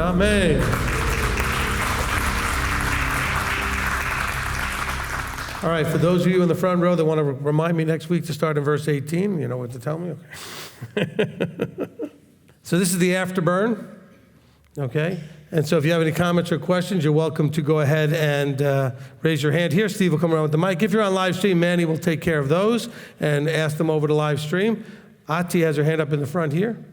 Amen. All right, for those of you in the front row that want to remind me next week to start in verse 18, you know what to tell me? Okay. So this is the Afterburn, okay? And so if you have any comments or questions, you're welcome to go ahead and raise your hand here. Steve will come around with the mic. If you're on live stream, Manny will take care of those and ask them over to live stream. Ati has her hand up in the front here,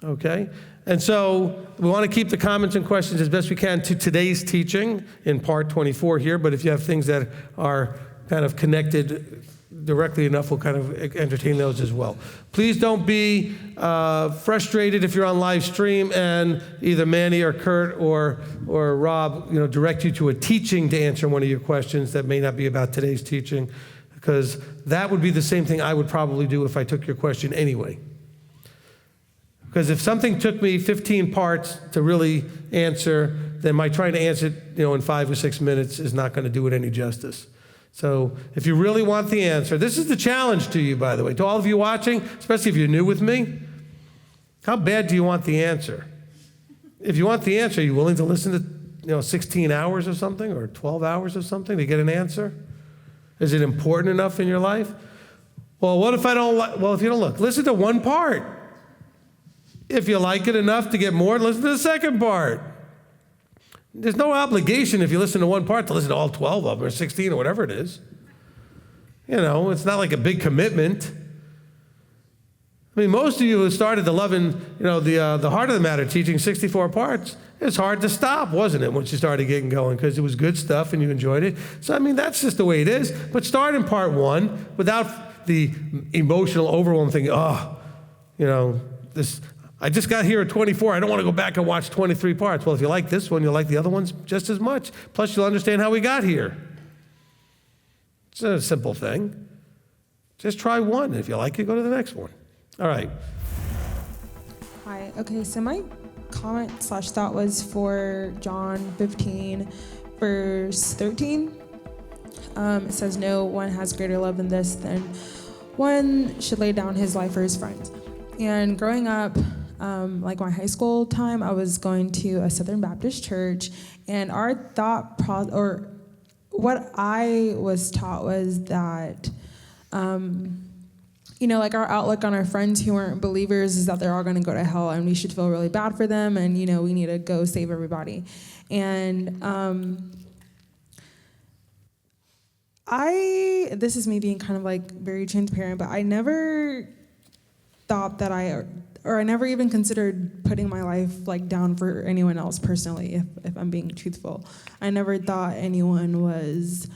okay? And so we want to keep the comments and questions as best we can to today's teaching in part 24 here, but if you have things that are kind of connected directly enough, we'll kind of entertain those as well. Please don't be frustrated if you're on live stream and either Manny or Kurt or Rob, direct you to a teaching to answer one of your questions that may not be about today's teaching, because that would be the same thing I would probably do if I took your question anyway. Because if something took me 15 parts to really answer, then my trying to answer it, in 5 or 6 minutes is not going to do it any justice. So if you really want the answer, this is the challenge to you, by the way, to all of you watching, especially if you're new with me. How bad do you want the answer? If you want the answer, are you willing to listen to 16 hours or something, or 12 hours or something to get an answer? Is it important enough in your life? Well, what if I don't like? Well, if you don't look, listen to one part. If you like it enough to get more, listen to the second part. There's no obligation if you listen to one part to listen to all 12 of them or 16 or whatever it is. It's not like a big commitment. I mean, most of you who started the loving, the heart of the matter teaching 64 parts, it's hard to stop, wasn't it, once you started getting going, because it was good stuff and you enjoyed it. So, I mean, that's just the way it is. But start in part 1 without the emotional overwhelm thinking, I just got here at 24. I don't want to go back and watch 23 parts. Well, if you like this one, you'll like the other ones just as much. Plus, you'll understand how we got here. It's a simple thing. Just try one. If you like it, go to the next one. All right. Hi. Okay, so my comment/thought was for John 15, verse 13. It says, no one has greater love than this, than one should lay down his life for his friends. And growing up, like my high school time, I was going to a Southern Baptist church, and our what I was taught was that, like our outlook on our friends who weren't believers is that they're all going to go to hell, and we should feel really bad for them, and we need to go save everybody. And this is me being kind of like very transparent, but I never thought that I never even considered putting my life like down for anyone else personally, if I'm being truthful. I never thought anyone was,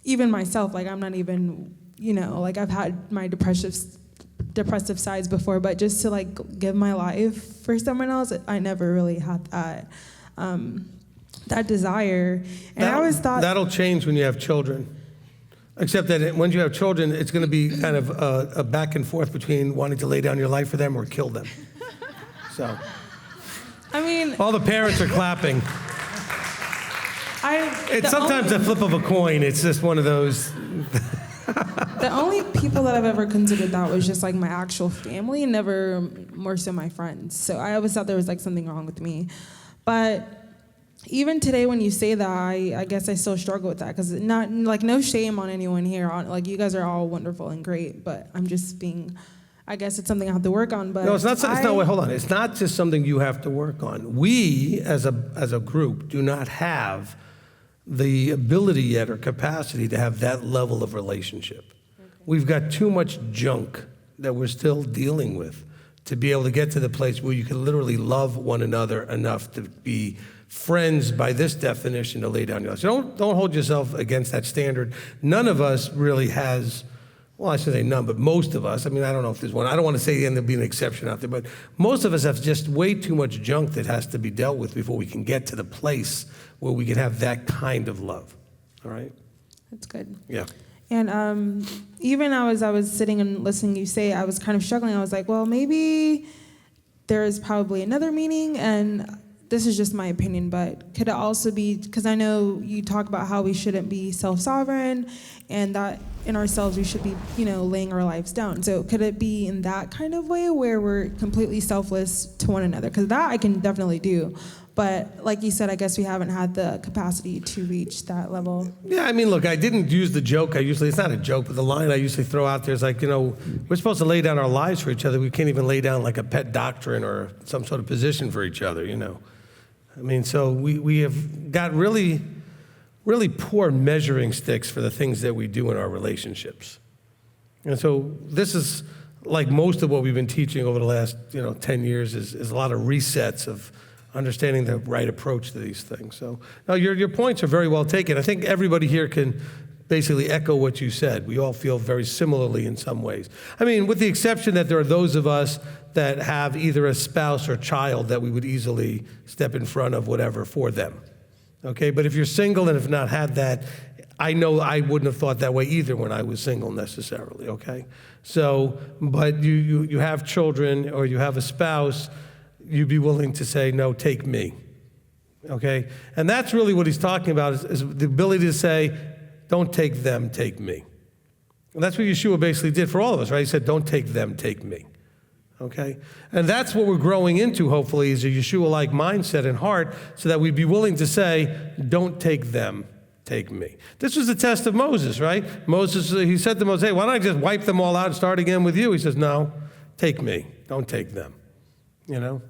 even myself, like I'm not even, like I've had my depressive sides before, but just to like give my life for someone else, I never really had that desire. And I always thought that'll change when you have children. Except that when you have children, it's going to be kind of a back and forth between wanting to lay down your life for them or kill them. So, I mean, all the parents are clapping. It's sometimes a flip of a coin. It's just one of those. The only people that I've ever considered that was just like my actual family, and never more so my friends. So I always thought there was like something wrong with me. But even today when you say that, I guess I still struggle with that, because not like no shame on anyone here. Like you guys are all wonderful and great, but I'm just being, I guess it's something I have to work on. But no, it's not. Wait, hold on. It's not just something you have to work on. We as a group do not have the ability yet or capacity to have that level of relationship. Okay. We've got too much junk that we're still dealing with to be able to get to the place where you can literally love one another enough to be friends by this definition to lay down your life. So don't hold yourself against that standard. None of us really has, well, I should say none, but most of us, I mean, I don't know if there's one. I don't want to say there'll be an exception out there, but most of us have just way too much junk that has to be dealt with before we can get to the place where we can have that kind of love. All right? That's good. Yeah. And even as I was sitting and listening to you say, I was kind of struggling. I was like, well, maybe there is probably another meaning, and this is just my opinion, but could it also be, because I know you talk about how we shouldn't be self-sovereign, and that in ourselves we should be, laying our lives down. So could it be in that kind of way where we're completely selfless to one another? Because that I can definitely do. But like you said, I guess we haven't had the capacity to reach that level. Yeah, I mean, look, I didn't use the joke. It's not a joke, but the line I usually throw out there is like, we're supposed to lay down our lives for each other. We can't even lay down like a pet doctrine or some sort of position for each other, I mean, so we have got really, really poor measuring sticks for the things that we do in our relationships. And so this is like most of what we've been teaching over the last, 10 years is a lot of resets of understanding the right approach to these things. So now your points are very well taken. I think everybody here can basically echo what you said. We all feel very similarly in some ways. I mean, with the exception that there are those of us that have either a spouse or child that we would easily step in front of whatever for them. Okay, but if you're single and have not had that, I know I wouldn't have thought that way either when I was single necessarily, okay? So, but you have children or you have a spouse, you'd be willing to say, no, take me, okay? And that's really what he's talking about is the ability to say, don't take them, take me. And that's what Yeshua basically did for all of us, right? He said, don't take them, take me, okay? And that's what we're growing into, hopefully, is a Yeshua-like mindset and heart so that we'd be willing to say, don't take them, take me. This was the test of Moses, right? Moses, he said to Moses, hey, why don't I just wipe them all out and start again with you? He says, no, take me, don't take them, It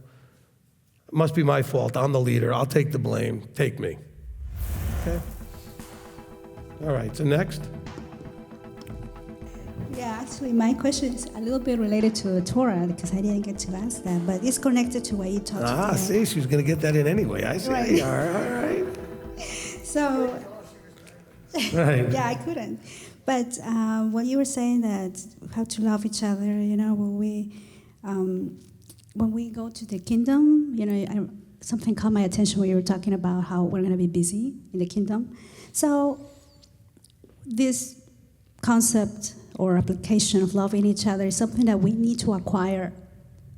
must be my fault. I'm the leader. I'll take the blame. Take me. Okay? All right, so next. Yeah, actually, my question is a little bit related to the Torah because I didn't get to ask that, but it's connected to what you talked about. See, she was going to get that in anyway. I see. Right. All right. So, Right. yeah, I couldn't. But when you were saying that we have to love each other, when we go to the kingdom, something caught my attention when you were talking about how we're going to be busy in the kingdom. So this concept or application of loving each other is something that we need to acquire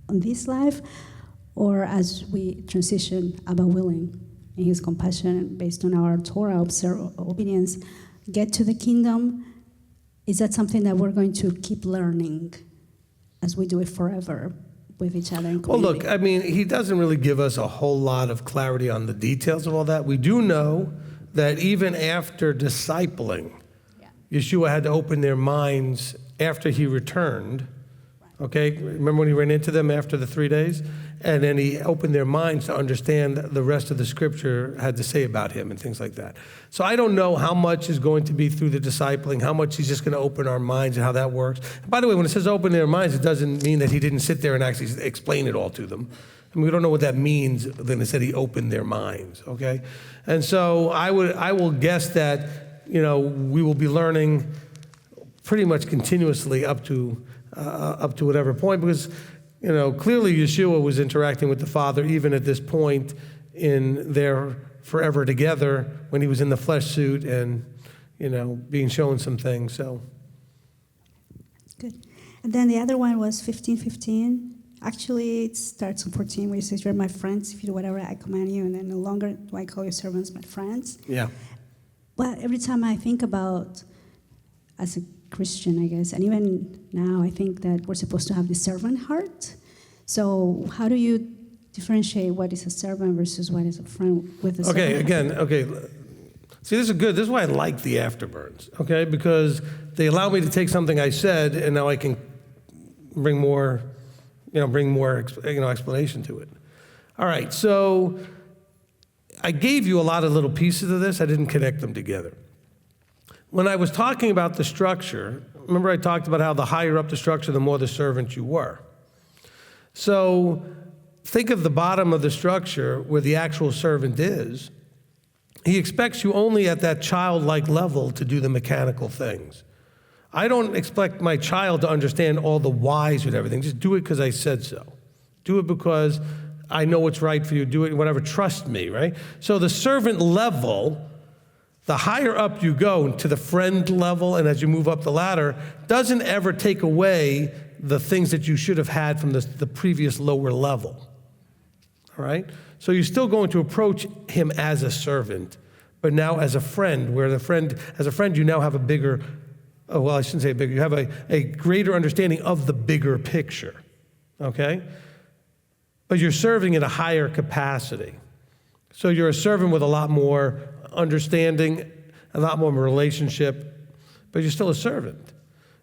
on this life, or as we transition about willing in his compassion based on our Torah obedience, get to the kingdom. Is that something that we're going to keep learning as we do it forever with each other in community? Well, look, I mean, he doesn't really give us a whole lot of clarity on the details of all that. We do know that even after discipling, Yeshua had to open their minds after he returned. Okay, remember when he ran into them after the 3 days? And then he opened their minds to understand the rest of the scripture had to say about him and things like that. So I don't know how much is going to be through the discipling, how much he's just going to open our minds and how that works. And by the way, when it says open their minds, it doesn't mean that he didn't sit there and actually explain it all to them. I mean, we don't know what that means. Then it said he opened their minds, okay? And so I will guess that, we will be learning pretty much continuously up to whatever point, because clearly Yeshua was interacting with the Father even at this point in their forever together when he was in the flesh suit and being shown some things. So good. And then the other one was 15:15. Actually, it starts on 14 where it says, "You're my friends if you do whatever I command you," and then no longer do I call your servants my friends. yeah. Well, every time I think about, as a Christian, I guess, and even now, I think that we're supposed to have the servant heart. So how do you differentiate what is a servant versus what is a friend with a servant? Okay. See, this is good. This is why I like the afterburns, okay? Because they allow me to take something I said, and now I can bring more explanation to it. All right, so I gave you a lot of little pieces of this. I didn't connect them together. When I was talking about the structure, remember I talked about how the higher up the structure, the more the servant you were. So think of the bottom of the structure where the actual servant is. He expects you only at that childlike level to do the mechanical things. I don't expect my child to understand all the whys with everything. Just do it because I said so. Do it because I know what's right for you. Do it, whatever. Trust me, right? So the servant level, the higher up you go to the friend level, and as you move up the ladder, doesn't ever take away the things that you should have had from the previous lower level. All right? So you're still going to approach him as a servant, but now as a friend, where as a friend, you now have a bigger, I shouldn't say bigger, you have a greater understanding of the bigger picture, okay? But you're serving at a higher capacity. So you're a servant with a lot more understanding, a lot more relationship, but you're still a servant.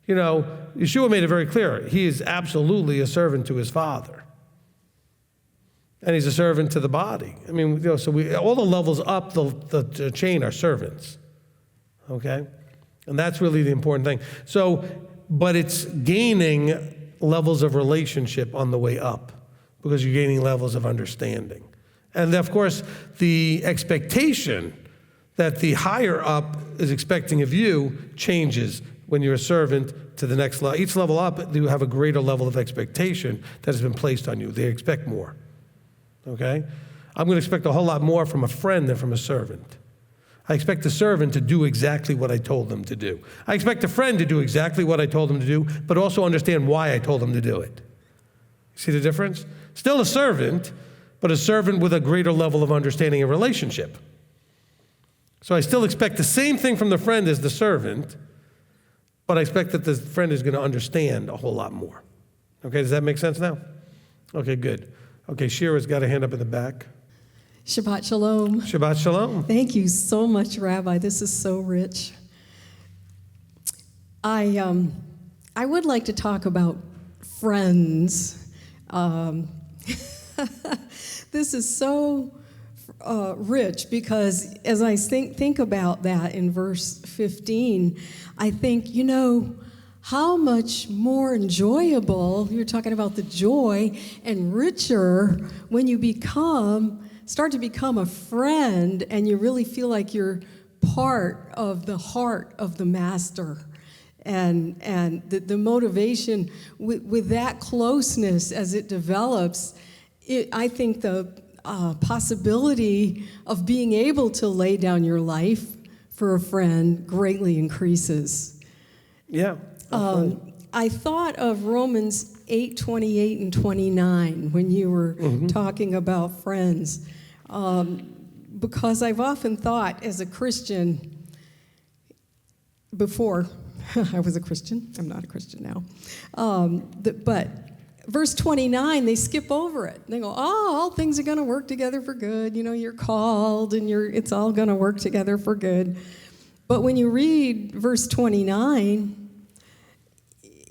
You know, Yeshua made it very clear. He is absolutely a servant to his Father. And he's a servant to the body. I mean, you know, so all the levels up the chain are servants. Okay? And that's really the important thing. So, but it's gaining levels of relationship on the way up because you're gaining levels of understanding. And of course, the expectation that the higher up is expecting of you changes when you're a servant to the next level. Each level up, you have a greater level of expectation that has been placed on you. They expect more. Okay? I'm going to expect a whole lot more from a friend than from a servant. I expect the servant to do exactly what I told them to do. I expect a friend to do exactly what I told them to do, but also understand why I told them to do it. See the difference? Still a servant, but a servant with a greater level of understanding and relationship. So I still expect the same thing from the friend as the servant, but I expect that the friend is going to understand a whole lot more. Okay, does that make sense now? Okay, good. Okay, Shira's got a hand up in the back. Shabbat Shalom. Shabbat Shalom. Thank you so much, Rabbi. This is so rich. I would like to talk about friends. This is so rich because as I think about that in verse 15, I think, you know, how much more enjoyable, you're talking about the joy, and richer when you start to become a friend and you really feel like you're part of the heart of the master. And the motivation with that closeness as it develops, I think the possibility of being able to lay down your life for a friend greatly increases. Yeah. I thought of Romans 8:28 and 29 when you were talking about friends, because I've often thought as a Christian, before I was a Christian, I'm not a Christian now, but verse 29, they skip over it. They go, oh, all things are going to work together for good. You know, you're called and it's all going to work together for good. But when you read verse 29,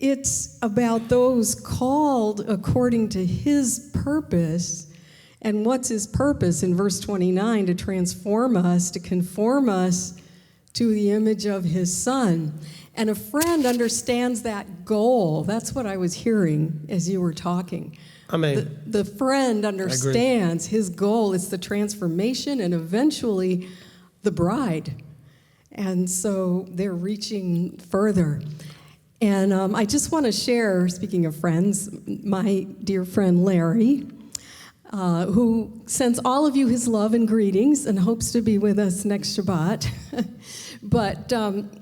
it's about those called according to his purpose. And what's his purpose in verse 29? To transform us, to conform us to the image of his Son. And a friend understands that goal. That's what I was hearing as you were talking. Amen. The friend understands his goal. It's the transformation and eventually the bride. And so they're reaching further. And I just want to share, speaking of friends, my dear friend Larry, who sends all of you his love and greetings and hopes to be with us next Shabbat. But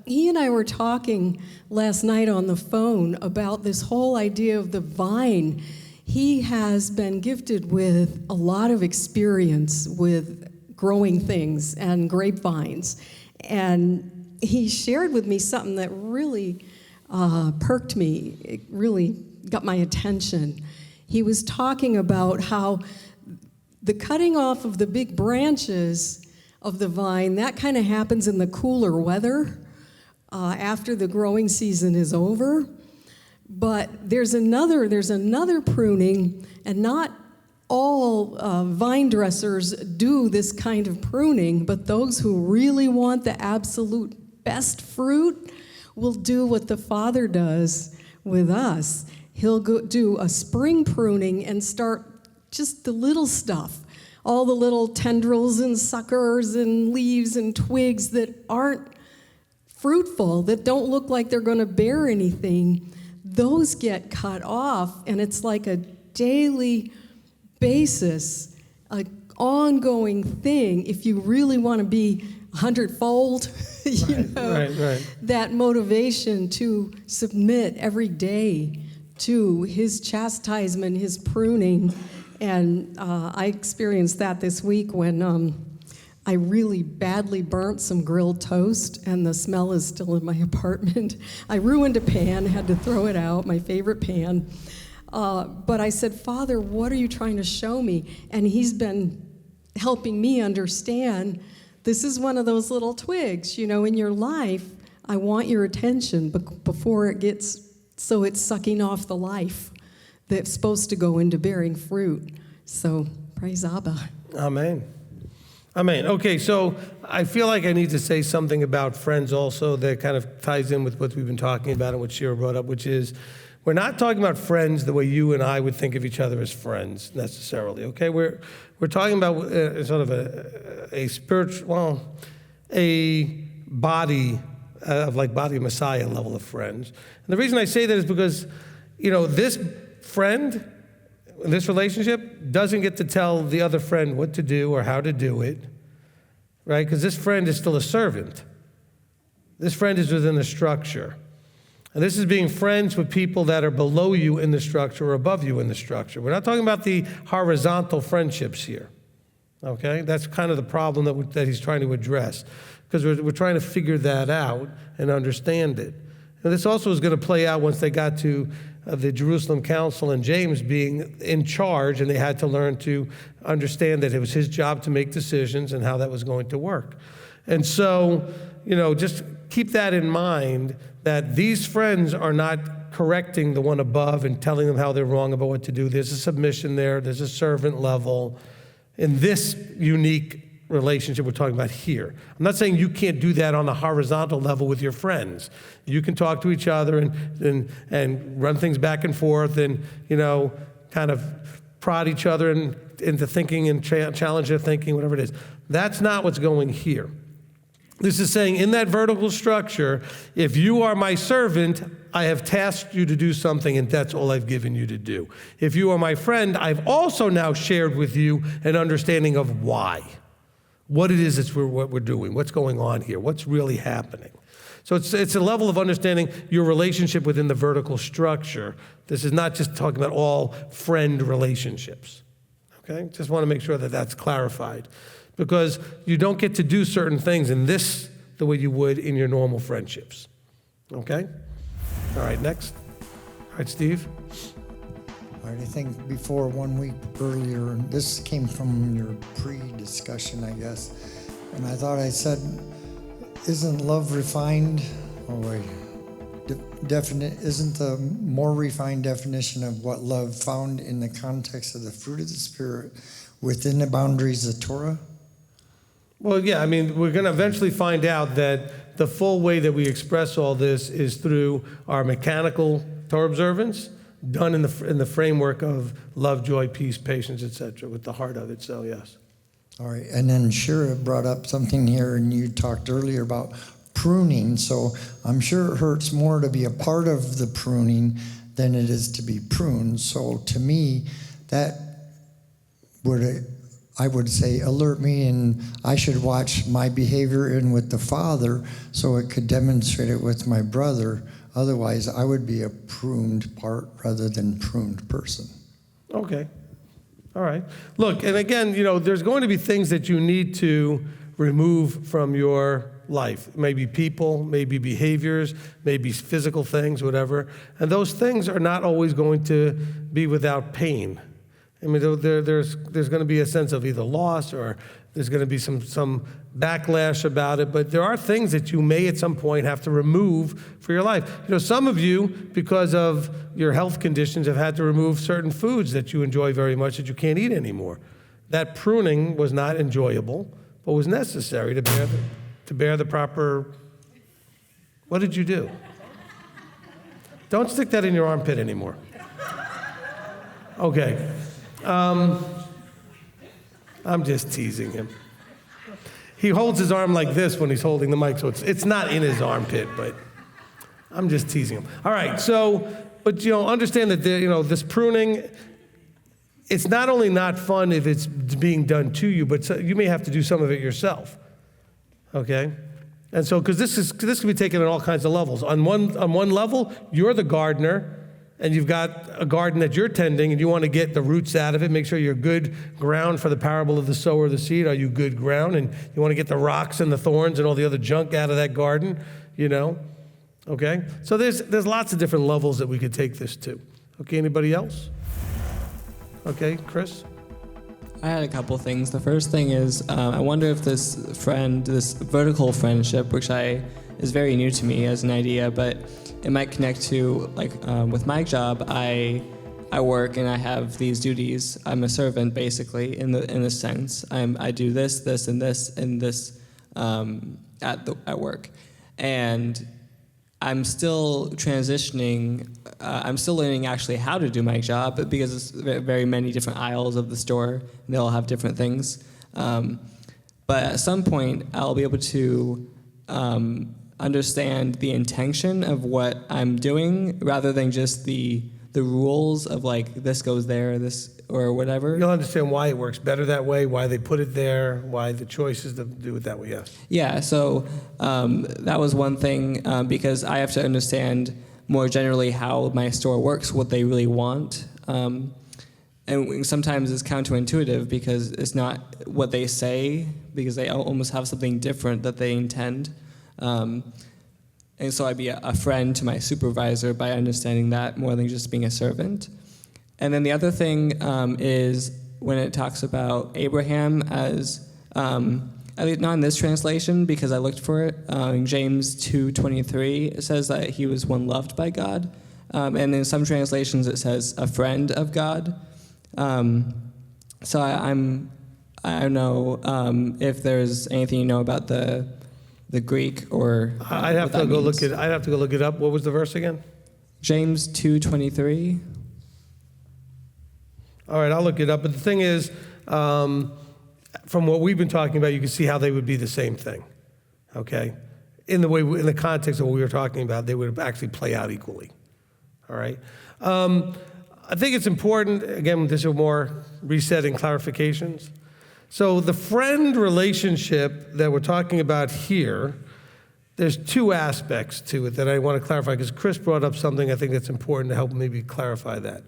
he and I were talking last night on the phone about this whole idea of the vine. He has been gifted with a lot of experience with growing things and grapevines. And he shared with me something that really perked me. It really got my attention. He was talking about how the cutting off of the big branches of the vine, that kind of happens in the cooler weather after the growing season is over. But there's another pruning, and not all vine dressers do this kind of pruning, but those who really want the absolute best fruit will do what the Father does with us. He'll do a spring pruning and start just the little stuff, all the little tendrils and suckers and leaves and twigs that aren't fruitful, that don't look like they're going to bear anything. Those get cut off, and it's like a daily basis, an ongoing thing. If you really want to be 100-fold, right. That motivation to submit every day to his chastisement, his pruning. And I experienced that this week when I really badly burnt some grilled toast, and the smell is still in my apartment. I ruined a pan, had to throw it out, my favorite pan. But I said, Father, what are you trying to show me? And he's been helping me understand this is one of those little twigs, in your life. I want your attention before it gets so it's sucking off the life that's supposed to go into bearing fruit. So praise Abba. Amen. Amen. Okay, so I feel like I need to say something about friends also that kind of ties in with what we've been talking about and what Shira brought up, which is we're not talking about friends the way you and I would think of each other as friends necessarily, okay? We're talking about sort of a spiritual, a body of like body of Messiah level of friends. And the reason I say that is because, this friend, this relationship doesn't get to tell the other friend what to do or how to do it, right? Because this friend is still a servant. This friend is within the structure. And this is being friends with people that are below you in the structure or above you in the structure. We're not talking about the horizontal friendships here, okay? That's kind of the problem that he's trying to address, because we're trying to figure that out and understand it. And this also is going to play out once they got to the Jerusalem Council and James being in charge, and they had to learn to understand that it was his job to make decisions and how that was going to work. And so, just keep that in mind, that these friends are not correcting the one above and telling them how they're wrong about what to do. There's a submission there. There's a servant level. In this unique relationship we're talking about here. I'm not saying you can't do that on a horizontal level with your friends. You can talk to each other and run things back and forth and, kind of prod each other into thinking and challenge their thinking, whatever it is. That's not what's going here. This is saying in that vertical structure, if you are my servant, I have tasked you to do something, and that's all I've given you to do. If you are my friend, I've also now shared with you an understanding of why. What it is what we're doing, what's going on here, what's really happening. So it's a level of understanding your relationship within the vertical structure. This is not just talking about all friend relationships, okay? Just want to make sure that that's clarified, because you don't get to do certain things in this the way you would in your normal friendships, okay? All right, next. All right, Steve. All right, I think before 1 week earlier, and this came from your pre-discussion, I guess, and I thought I said, isn't love refined? Oh, wait. Isn't the more refined definition of what love found in the context of the fruit of the Spirit within the boundaries of Torah? Well, yeah, we're going to eventually find out that the full way that we express all this is through our mechanical Torah observance, done in the framework of love, joy, peace, patience, etc., with the heart of it, so yes. All right, and then Shira brought up something here, and you talked earlier about pruning, so I'm sure it hurts more to be a part of the pruning than it is to be pruned. So to me, that would, I would say, alert me, and I should watch my behavior in with the Father so it could demonstrate it with my brother. Otherwise, I would be a pruned part rather than pruned person. Okay. All right. Look, and again, there's going to be things that you need to remove from your life. Maybe people, maybe behaviors, maybe physical things, whatever. And those things are not always going to be without pain. There's going to be a sense of either loss or there's going to be some backlash about it, but there are things that you may at some point have to remove for your life. Some of you, because of your health conditions, have had to remove certain foods that you enjoy very much that you can't eat anymore. That pruning was not enjoyable, but was necessary to bear the proper... What did you do? Don't stick that in your armpit anymore. Okay. I'm just teasing him. He holds his arm like this when he's holding the mic, so it's not in his armpit, but I'm just teasing him. All right, but understand that this pruning, it's not only not fun if it's being done to you, but you may have to do some of it yourself. Okay? And so, because this can be taken at all kinds of levels. On one level, you're the gardener, and you've got a garden that you're tending, and you want to get the roots out of it, make sure you're good ground for the parable of the sower of the seed. Are you good ground? And you want to get the rocks and the thorns and all the other junk out of that garden, Okay? So there's lots of different levels that we could take this to. Okay, anybody else? Okay, Chris? I had a couple things. The first thing is, I wonder if this vertical friendship, which is very new to me as an idea, but it might connect to, like, with my job, I work and I have these duties. I'm a servant, basically, in a sense. I do this, and this at work, and I'm still transitioning. I'm still learning actually how to do my job, but because it's very many different aisles of the store, and they all have different things. But at some point, I'll be able to understand the intention of what I'm doing, rather than just the rules of, like, this goes there, this or whatever. You'll understand why it works better that way, why they put it there, why the choice is to do it that way, yes. Yeah, so that was one thing, because I have to understand more generally how my store works, what they really want. And sometimes it's counterintuitive because it's not what they say, because they almost have something different that they intend. And so I'd be a friend to my supervisor by understanding that more than just being a servant. And then the other thing is when it talks about Abraham as, at least not in this translation because I looked for it, in James 2:23, it says that he was one loved by God. And in some translations it says a friend of God. So I don't know if there's anything you know about the Greek or I'd have to go look it up. What was the verse again? James 2:23. All right, I'll look it up. But the thing is, from what we've been talking about, you can see how they would be the same thing, okay? In the context of what we were talking about, they would actually play out equally, all right? I think it's important, again, this is more resetting clarifications. So the friend relationship that we're talking about here, there's two aspects to it that I want to clarify, because Chris brought up something I think that's important to help maybe clarify that.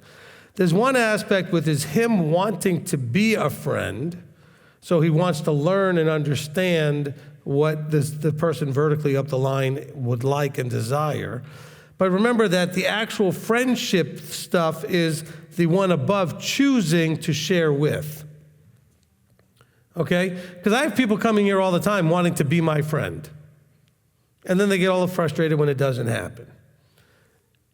There's one aspect with is him wanting to be a friend, so he wants to learn and understand what the person vertically up the line would like and desire. But remember that the actual friendship stuff is the one above choosing to share with. Okay? Because I have people coming here all the time wanting to be my friend. And then they get all frustrated when it doesn't happen.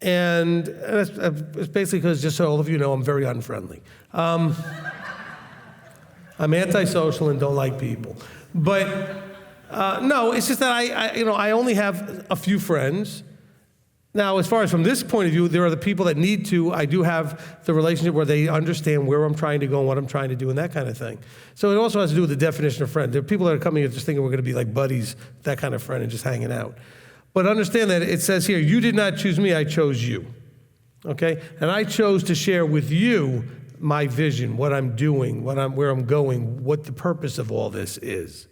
And it's basically because, just so all of you know, I'm very unfriendly. I'm antisocial and don't like people. But no, it's just that I only have a few friends. Now, as far as from this point of view, there are the people that I do have the relationship where they understand where I'm trying to go and what I'm trying to do and that kind of thing. So it also has to do with the definition of friend. There are people that are coming here just thinking we're going to be like buddies, that kind of friend, and just hanging out. But understand that it says here, you did not choose me, I chose you. Okay? And I chose to share with you my vision, what I'm doing, where I'm going, what the purpose of all this is.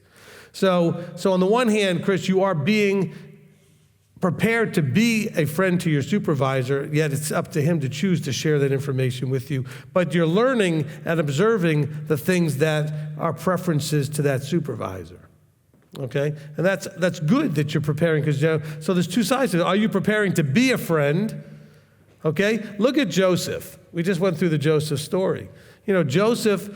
So on the one hand, Chris, you are being prepared to be a friend to your supervisor, yet it's up to him to choose to share that information with you. But you're learning and observing the things that are preferences to that supervisor. Okay? And that's good that you're preparing, because so there's two sides to it. Are you preparing to be a friend? Okay? Look at Joseph. We just went through the Joseph story. You know, Joseph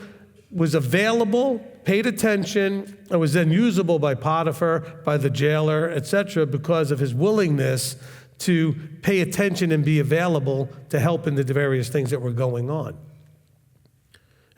was available, paid attention, and was then usable by Potiphar, by the jailer, etc., because of his willingness to pay attention and be available to help in the various things that were going on.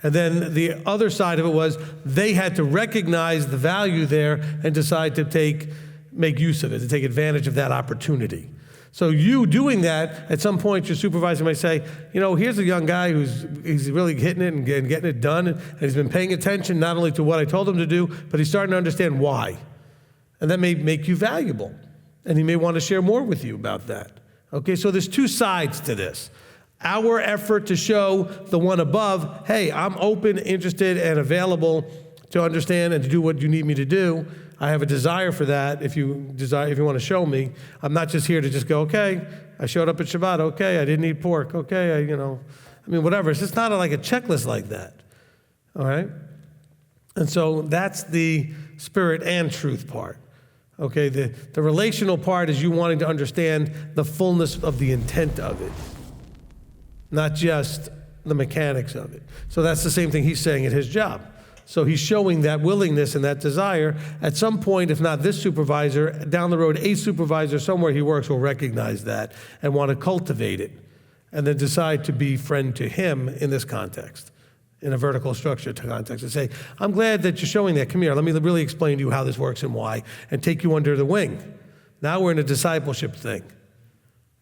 And then the other side of it was they had to recognize the value there and decide to make use of it, to take advantage of that opportunity. So you doing that, at some point your supervisor might say, you know, here's a young guy he's really hitting it and getting it done, and he's been paying attention not only to what I told him to do, but he's starting to understand why. And that may make you valuable, and he may want to share more with you about that. Okay, so there's two sides to this. Our effort to show the one above, hey, I'm open, interested, and available to understand and to do what you need me to do. I have a desire for that. If you want to show me, I'm not just here to just go, okay, I showed up at Shabbat, okay, I didn't eat pork, okay, whatever. It's just not like a checklist like that, all right? And so that's the spirit and truth part, okay? The relational part is you wanting to understand the fullness of the intent of it, not just the mechanics of it. So that's the same thing he's saying at his job. So he's showing that willingness and that desire. At some point, if not this supervisor, down the road, a supervisor somewhere he works will recognize that and want to cultivate it and then decide to be friend to him in this context, in a vertical structure context, and say, I'm glad that you're showing that. Come here, let me really explain to you how this works and why, and take you under the wing. Now we're in a discipleship thing.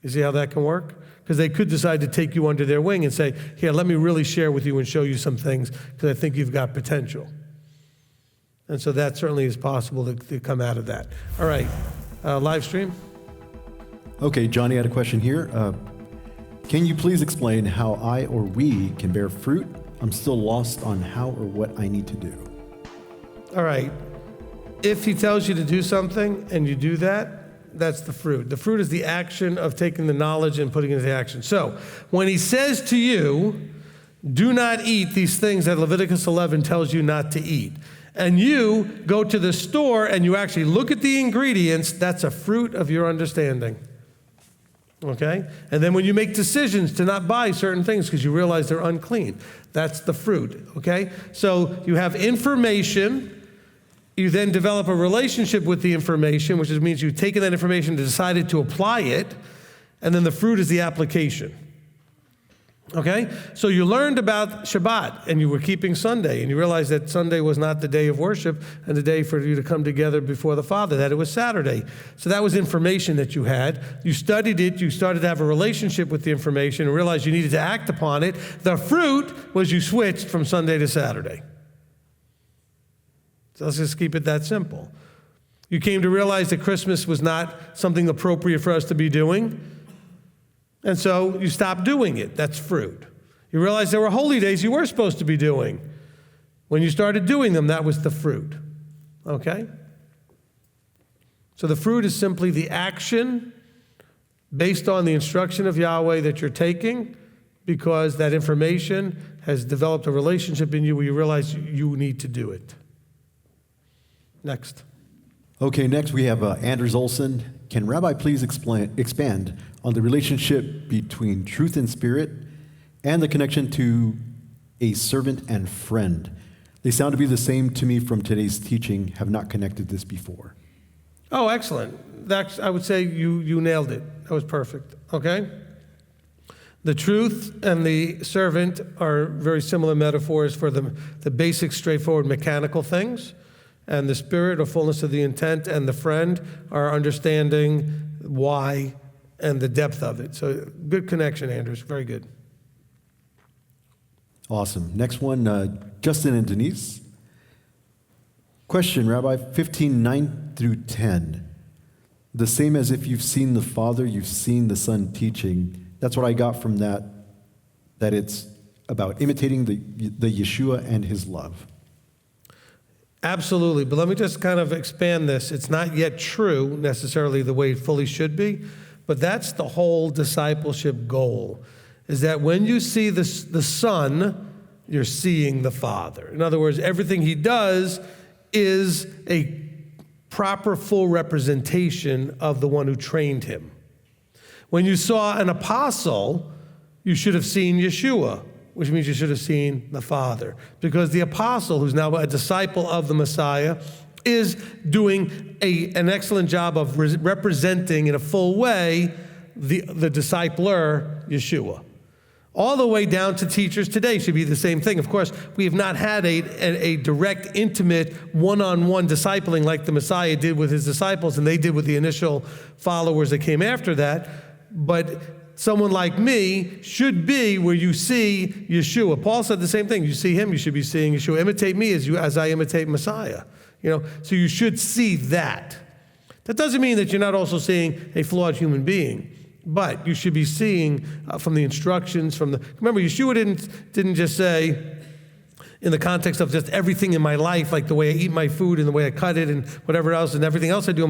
You see how that can work? Because they could decide to take you under their wing and say, here, let me really share with you and show you some things because I think you've got potential. And so that certainly is possible to come out of that. All right, live stream. Okay, Johnny had a question here. Can you please explain how I or we can bear fruit? I'm still lost on how or what I need to do. All right, if he tells you to do something and you do that, that's the fruit. The fruit is the action of taking the knowledge and putting it into action. So when he says to you, do not eat these things that Leviticus 11 tells you not to eat, and you go to the store and you actually look at the ingredients, that's a fruit of your understanding. Okay? And then when you make decisions to not buy certain things because you realize they're unclean, that's the fruit. Okay? So you have information. You then develop a relationship with the information, which means you've taken that information and decided to apply it, and then the fruit is the application. Okay? So you learned about Shabbat, and you were keeping Sunday, and you realized that Sunday was not the day of worship and the day for you to come together before the Father, that it was Saturday. So that was information that you had. You studied it, you started to have a relationship with the information and realized you needed to act upon it. The fruit was you switched from Sunday to Saturday. So let's just keep it that simple. You came to realize that Christmas was not something appropriate for us to be doing, and so you stopped doing it. That's fruit. You realized there were holy days you were supposed to be doing. When you started doing them, that was the fruit. Okay? So the fruit is simply the action based on the instruction of Yahweh that you're taking, because that information has developed a relationship in you where you realize you need to do it. Next. Okay, next we have Anders Olson. Can Rabbi please expand on the relationship between truth and spirit and the connection to a servant and friend? They sound to be the same to me from today's teaching. Have not connected this before. Oh, excellent. That's, I would say you nailed it. That was perfect. Okay? The truth and the servant are very similar metaphors for the basic, straightforward, mechanical things. And the spirit, or fullness of the intent, and the friend are understanding why and the depth of it. So good connection, Anders. Very good. Awesome. Next one, Justin and Denise. Question, Rabbi, 15:9 through 10. The same as if you've seen the Father, you've seen the Son teaching. That's what I got from that it's about imitating the Yeshua and his love. Absolutely, but let me just kind of expand this. It's not yet true necessarily the way it fully should be, but that's the whole discipleship goal, is that when you see the Son, you're seeing the Father. In other words, everything he does is a proper, full representation of the one who trained him. When you saw an apostle, you should have seen Yeshua, which means you should have seen the Father. Because the apostle, who's now a disciple of the Messiah, is doing an excellent job of representing in a full way the discipler, Yeshua. All the way down to teachers today should be the same thing. Of course, we have not had a direct, intimate, one-on-one discipling like the Messiah did with his disciples and they did with the initial followers that came after that. But someone like me should be where you see Yeshua. Paul said the same thing. You see him, you should be seeing Yeshua. Imitate me as I imitate Messiah. So you should see that. That doesn't mean that you're not also seeing a flawed human being, but you should be seeing from the instructions, remember, Yeshua didn't just say, in the context of just everything in my life, like the way I eat my food and the way I cut it and whatever else and everything else I do in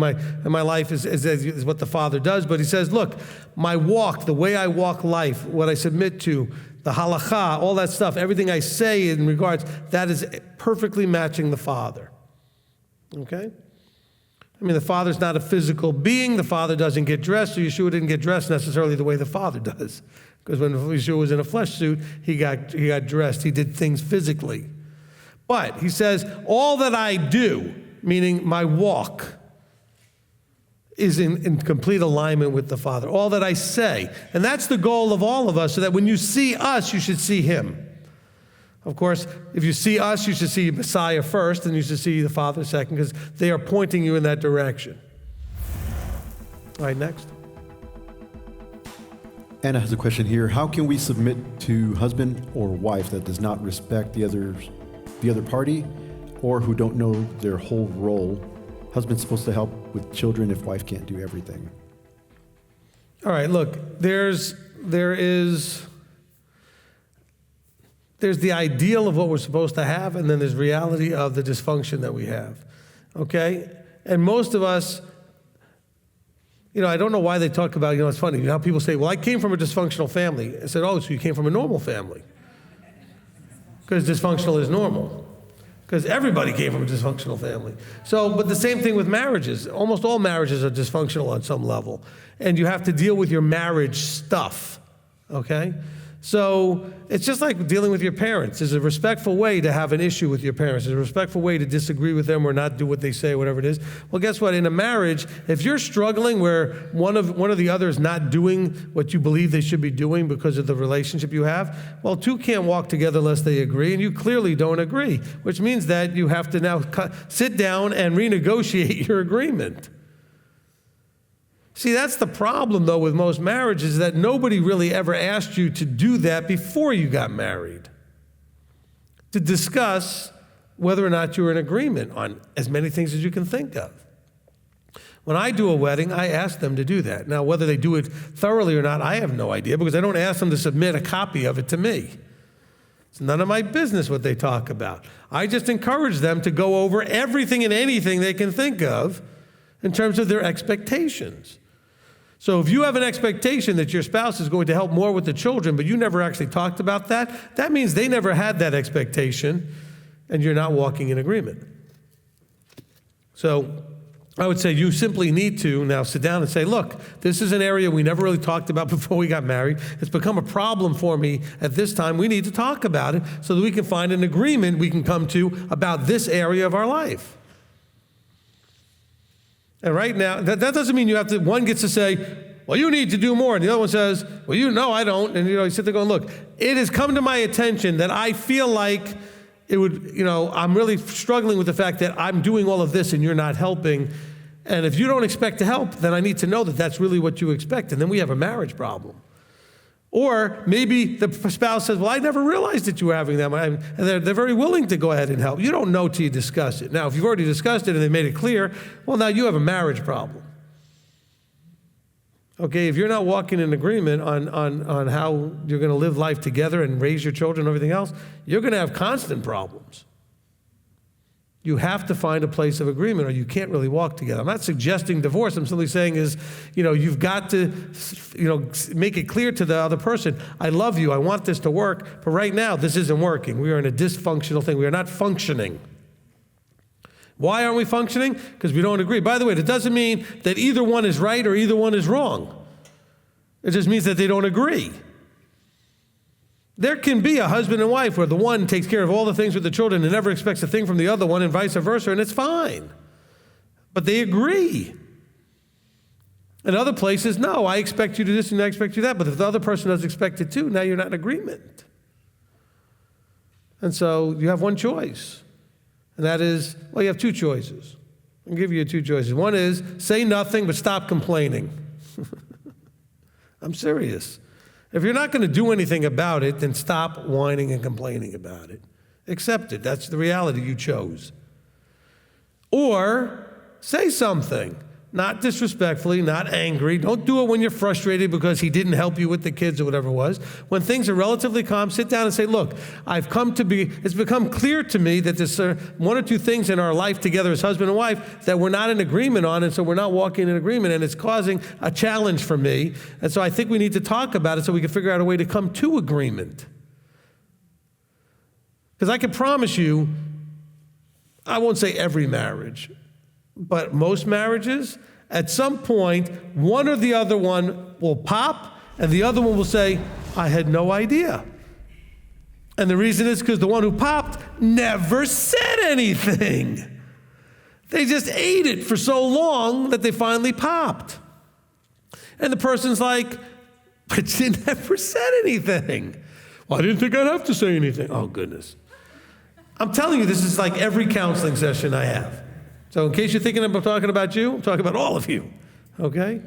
my life is what the Father does. But he says, look, my walk, the way I walk life, what I submit to, the halakha, all that stuff, everything I say in regards, that is perfectly matching the Father. Okay? I mean, the Father's not a physical being. The Father doesn't get dressed, so Yeshua didn't get dressed necessarily the way the Father does. Because when Yeshua was in a flesh suit, he got dressed. He did things physically. But he says, all that I do, meaning my walk, is in complete alignment with the Father. All that I say. And that's the goal of all of us, so that when you see us, you should see him. Of course, if you see us, you should see Messiah first, and you should see the Father second, because they are pointing you in that direction. All right, next. Anna has a question here. How can we submit to husband or wife that does not respect the other party, or who don't know their whole role? Husband's supposed to help with children if wife can't do everything. All right, look, there's the ideal of what we're supposed to have, and then there's reality of the dysfunction that we have, okay? And most of us, I don't know why they talk about, it's funny, how people say, well, I came from a dysfunctional family. I said, oh, so you came from a normal family. Because dysfunctional is normal. Because everybody came from a dysfunctional family. So, but the same thing with marriages. Almost all marriages are dysfunctional on some level. And you have to deal with your marriage stuff, okay? So it's just like dealing with your parents. There's a respectful way to have an issue with your parents. There's a respectful way to disagree with them or not do what they say, whatever it is. Well, guess what? In a marriage, if you're struggling where one of the other is not doing what you believe they should be doing because of the relationship you have, well, two can't walk together unless they agree, and you clearly don't agree, which means that you have to now sit down and renegotiate your agreement. See, that's the problem, though, with most marriages, that nobody really ever asked you to do that before you got married, to discuss whether or not you're in agreement on as many things as you can think of. When I do a wedding, I ask them to do that. Now, whether they do it thoroughly or not, I have no idea, because I don't ask them to submit a copy of it to me. It's none of my business what they talk about. I just encourage them to go over everything and anything they can think of in terms of their expectations. So if you have an expectation that your spouse is going to help more with the children, but you never actually talked about that, that means they never had that expectation, and you're not walking in agreement. So I would say you simply need to now sit down and say, look, this is an area we never really talked about before we got married. It's become a problem for me at this time. We need to talk about it so that we can find an agreement we can come to about this area of our life. And right now, that doesn't mean you have to, one gets to say, well, you need to do more. And the other one says, well, no, I don't. And, you sit there going, look, it has come to my attention that I feel like it would, I'm really struggling with the fact that I'm doing all of this and you're not helping. And if you don't expect to help, then I need to know that that's really what you expect. And then we have a marriage problem. Or maybe the spouse says, well, I never realized that you were having that. And they're very willing to go ahead and help. You don't know till you discuss it. Now, if you've already discussed it and they made it clear, well, now you have a marriage problem. Okay, if you're not walking in agreement on how you're going to live life together and raise your children and everything else, you're going to have constant problems. You have to find a place of agreement or you can't really walk together. I'm not suggesting divorce. I'm simply saying you've got to, make it clear to the other person, I love you, I want this to work, but right now this isn't working. We are in a dysfunctional thing. We are not functioning. Why aren't we functioning? Because we don't agree. By the way, that doesn't mean that either one is right or either one is wrong. It just means that they don't agree. There can be a husband and wife where the one takes care of all the things with the children and never expects a thing from the other one and vice versa, and it's fine. But they agree. In other places, no, I expect you to do this and I expect you that. But if the other person doesn't expect it too, now you're not in agreement. And so you have one choice. And that is, well, you have two choices. I'll give you two choices. One is say nothing but stop complaining. I'm serious. If you're not going to do anything about it, then stop whining and complaining about it. Accept it. That's the reality you chose. Or say something. Not disrespectfully, not angry. Don't do it when you're frustrated because he didn't help you with the kids or whatever it was. When things are relatively calm, sit down and say, look, it's become clear to me that there's one or two things in our life together as husband and wife that we're not in agreement on, and so we're not walking in agreement, and it's causing a challenge for me. And so I think we need to talk about it so we can figure out a way to come to agreement. Because I can promise you, I won't say every marriage, but most marriages, at some point, one or the other one will pop, And the other one will say, I had no idea. And the reason is because the one who popped never said anything. They just ate it for so long that they finally popped. And the person's like, but you never said anything. Well, I didn't think I'd have to say anything. Oh, goodness. I'm telling you, this is like every counseling session I have. So in case you're thinking I'm talking about you, I'm talking about all of you, okay?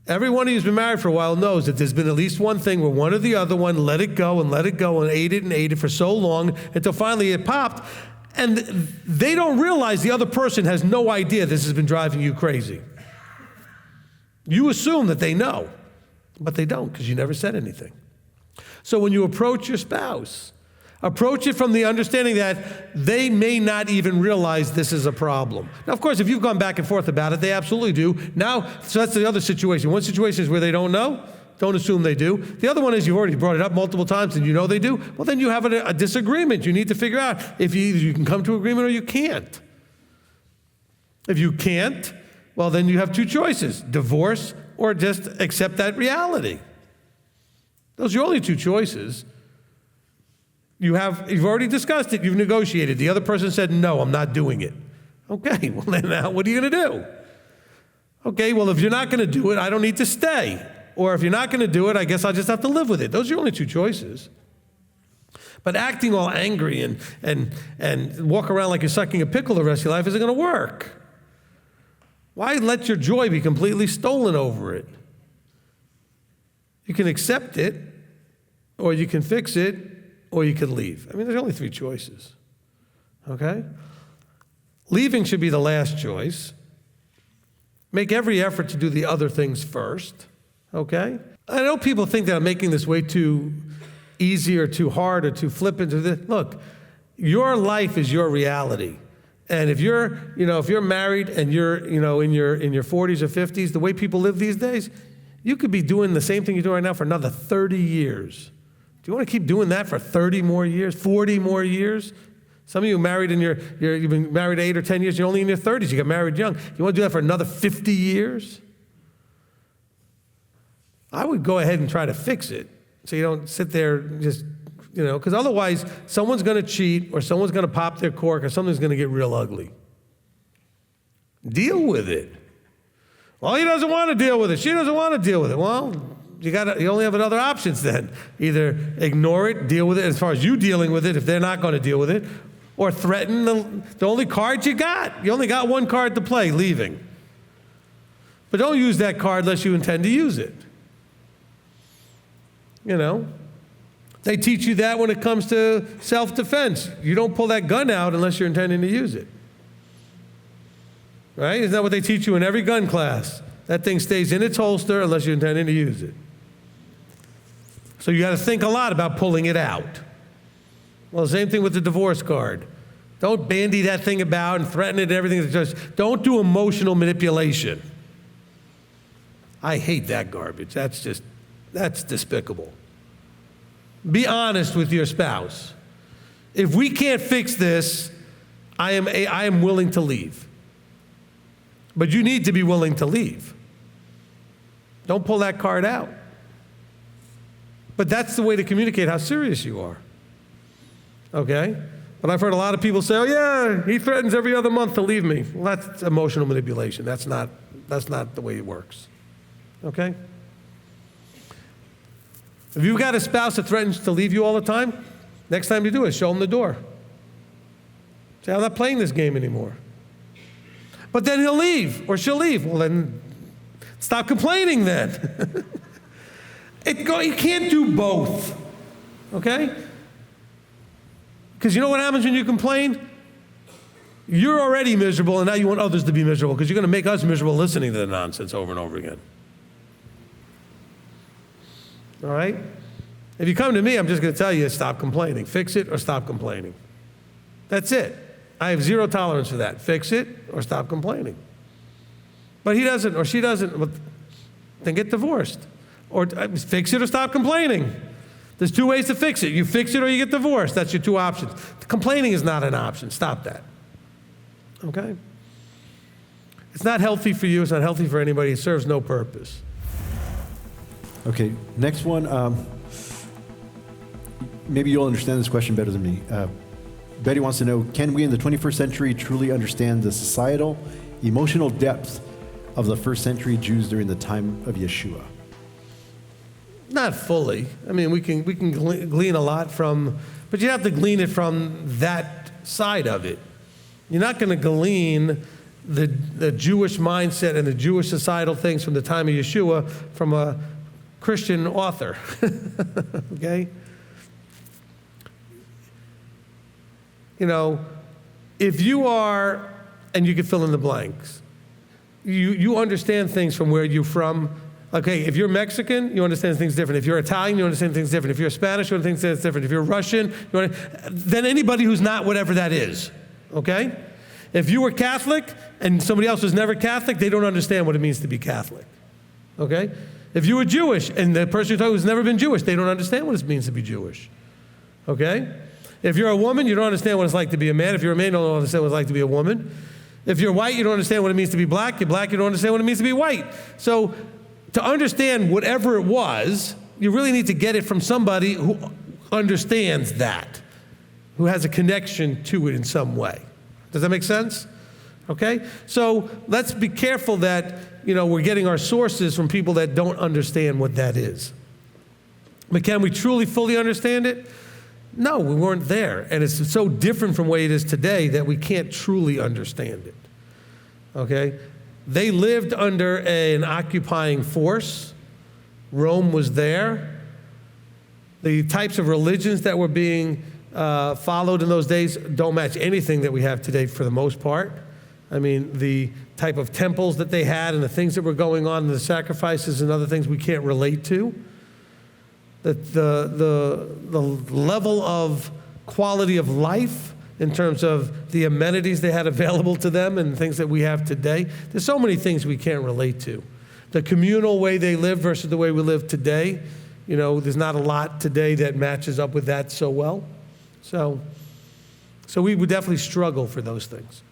Every one of you who's been married for a while knows that there's been at least one thing where one or the other one let it go and ate it for so long until finally it popped. And they don't realize the other person has no idea this has been driving you crazy. You assume that they know, but they don't because you never said anything. So when you approach your spouse, approach it from the understanding that they may not even realize this is a problem. Now, of course, if you've gone back and forth about it, they absolutely do. Now, so that's the other situation. One situation is where they don't know. Don't assume they do. The other one is you've already brought it up multiple times and you know they do. Well, then you have a disagreement. You need to figure out if you can come to agreement or you can't. If you can't, well, then you have two choices, divorce or just accept that reality. Those are your only two choices. You've already discussed it, you've negotiated. The other person said, no, I'm not doing it. Okay, well then now what are you gonna do? Okay, well if you're not gonna do it, I don't need to stay. Or if you're not gonna do it, I guess I'll just have to live with it. Those are your only two choices. But acting all angry and walk around like you're sucking a pickle the rest of your life isn't gonna work. Why let your joy be completely stolen over it? You can accept it, or you can fix it, or you can leave. I mean, there's only three choices, okay? Leaving should be the last choice. Make every effort to do the other things first, okay? I know people think that I'm making this way too easy or too hard or too flippant. Look, your life is your reality. And if you're married and you're, in your 40s or 50s, the way people live these days, you could be doing the same thing you're doing right now for another 30 years. Do you want to keep doing that for 30 more years, 40 more years? Some of you married and you've been married 8 or 10 years, you're only in your 30s, you got married young. You want to do that for another 50 years? I would go ahead and try to fix it so you don't sit there just, because otherwise someone's going to cheat or someone's going to pop their cork or something's going to get real ugly. Deal with it. Well, he doesn't want to deal with it. She doesn't want to deal with it. Well, you only have other options then. Either ignore it, deal with it as far as you dealing with it if they're not going to deal with it, or threaten the only card you got. You only got one card to play, leaving. But don't use that card unless you intend to use it. They teach you that when it comes to self-defense. You don't pull that gun out unless you're intending to use it. Right? Isn't that what they teach you in every gun class? That thing stays in its holster unless you're intending to use it. So you got to think a lot about pulling it out. Well, the same thing with the divorce card. Don't bandy that thing about and threaten it and everything. Don't do emotional manipulation. I hate that garbage. That's despicable. Be honest with your spouse. If we can't fix this, I am willing to leave. But you need to be willing to leave. Don't pull that card out. But that's the way to communicate how serious you are. Okay? But I've heard a lot of people say, oh yeah, he threatens every other month to leave me. Well, that's emotional manipulation. That's not the way it works. Okay? If you've got a spouse that threatens to leave you all the time, next time you do it, show them the door. Say, I'm not playing this game anymore. But then he'll leave, or she'll leave. Well, then stop complaining then. You can't do both, okay? Because you know what happens when you complain? You're already miserable, and now you want others to be miserable, because you're going to make us miserable listening to the nonsense over and over again. All right? If you come to me, I'm just going to tell you, stop complaining. Fix it or stop complaining. That's it. I have zero tolerance for that. Fix it or stop complaining. But he doesn't or she doesn't, well, then get divorced. Or fix it or stop complaining. There's two ways to fix it. You fix it or you get divorced. That's your two options. Complaining is not an option. Stop that. Okay? It's not healthy for you. It's not healthy for anybody. It serves no purpose. Okay, next one. Maybe you'll understand this question better than me. Betty wants to know, can we in the 21st century truly understand the societal, emotional depth of the first century Jews during the time of Yeshua? Not fully. I mean, we can glean a lot from, but you have to glean it from that side of it. You're not going to glean the Jewish mindset and the Jewish societal things from the time of Yeshua from a Christian author. Okay? You know, if you are, and you can fill in the blanks, you understand things from where you're from. Okay, if you're Mexican, you understand things different. If you're Italian, you understand things different. If you're Spanish, you understand things different. If you're Russian, than anybody who's not whatever that is. Okay? If you were Catholic and somebody else was never Catholic, they don't understand what it means to be Catholic. Okay? If you were Jewish and the person you're talking who's never been Jewish, they don't understand what it means to be Jewish. Okay? If you're a woman, you don't understand what it's like to be a man. If you're a man, you don't understand what it's like to be a woman. If you're white, you don't understand what it means to be black. You're black, you don't understand what it means to be white. So to understand whatever it was, you really need to get it from somebody who understands that, who has a connection to it in some way. Does that make sense? Okay? So let's be careful that, we're getting our sources from people that don't understand what that is. But can we truly fully understand it? No, we weren't there. And it's so different from the way it is today that we can't truly understand it. Okay? They lived under an occupying force. Rome was there. The types of religions that were being followed in those days don't match anything that we have today for the most part. I mean, the type of temples that they had and the things that were going on, and the sacrifices and other things we can't relate to. The level of quality of life in terms of the amenities they had available to them and things that we have today. There's so many things we can't relate to. The communal way they live versus the way we live today, there's not a lot today that matches up with that so well. So we would definitely struggle for those things.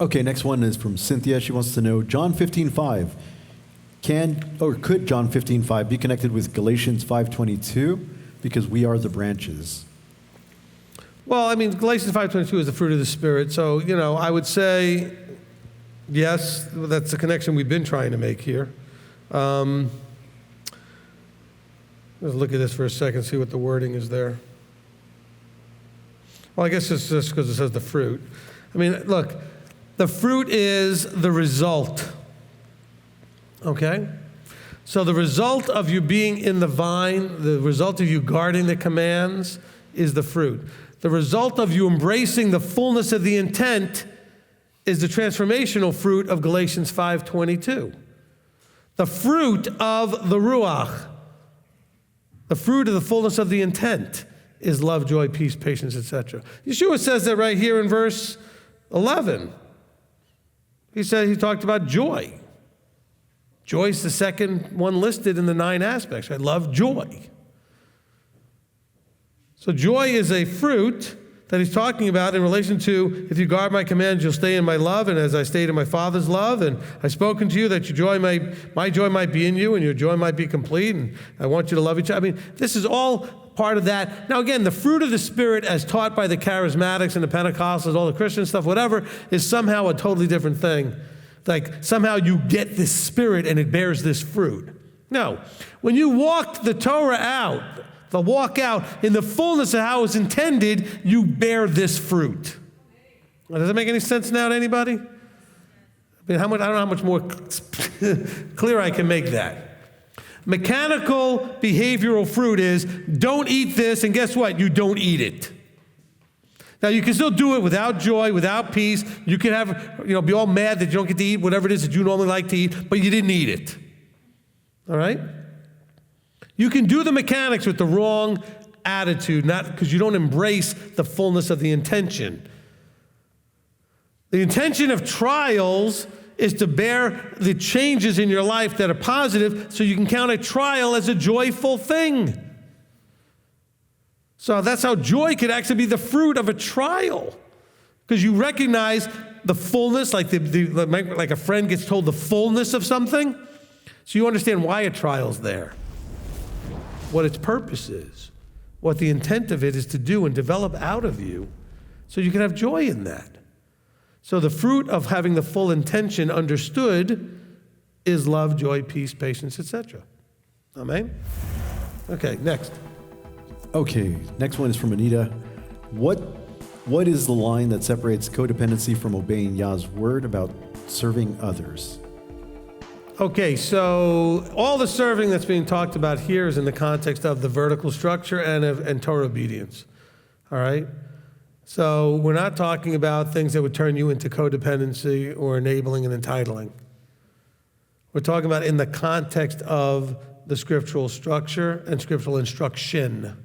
Okay, next one is from Cynthia. She wants to know, John 15:5. Could John 15:5 be connected with Galatians 5:22? Because we are the branches. Well, I mean, Galatians 5:22 is the fruit of the Spirit. So, I would say, yes, that's the connection we've been trying to make here. Let's look at this for a second, see what the wording is there. Well, I guess it's just because it says the fruit. I mean, look, the fruit is the result. Okay? So the result of you being in the vine, the result of you guarding the commands is the fruit. The result of you embracing the fullness of the intent is the transformational fruit of Galatians 5:22. The fruit of the Ruach, the fruit of the fullness of the intent is love, joy, peace, patience, etc. Yeshua says that right here in verse 11. He talked about joy. Joy is the second one listed in the 9 aspects. I love joy. So joy is a fruit that he's talking about in relation to, if you guard my commands, you'll stay in my love, and as I stayed in my Father's love, and I've spoken to you that my joy might be in you, and your joy might be complete, and I want you to love each other. I mean, this is all part of that. Now again, the fruit of the Spirit as taught by the charismatics and the Pentecostals, all the Christian stuff, whatever, is somehow a totally different thing. Like somehow you get this Spirit and it bears this fruit. No. When you walk the Torah out, the walk out in the fullness of how it was intended, you bear this fruit. Does that make any sense now to anybody? I mean, I don't know how much more clear I can make that. Mechanical behavioral fruit is don't eat this, and guess what? You don't eat it. Now, you can still do it without joy, without peace. You can have, be all mad that you don't get to eat whatever it is that you normally like to eat, but you didn't eat it. All right? You can do the mechanics with the wrong attitude, not because you don't embrace the fullness of the intention. The intention of trials is to bear the changes in your life that are positive so you can count a trial as a joyful thing. So that's how joy could actually be the fruit of a trial, because you recognize the fullness, like a friend gets told the fullness of something, so you understand why a trial's there. what its purpose is, what the intent of it is to do and develop out of you, so you can have joy in that. So the fruit of having the full intention understood is love, joy, peace, patience, etc. Amen? Okay, next. Okay, next one is from Anita. What is the line that separates codependency from obeying Yah's word about serving others? Okay, so all the serving that's being talked about here is in the context of the vertical structure and Torah obedience. All right? So we're not talking about things that would turn you into codependency or enabling and entitling. We're talking about in the context of the scriptural structure and scriptural instruction.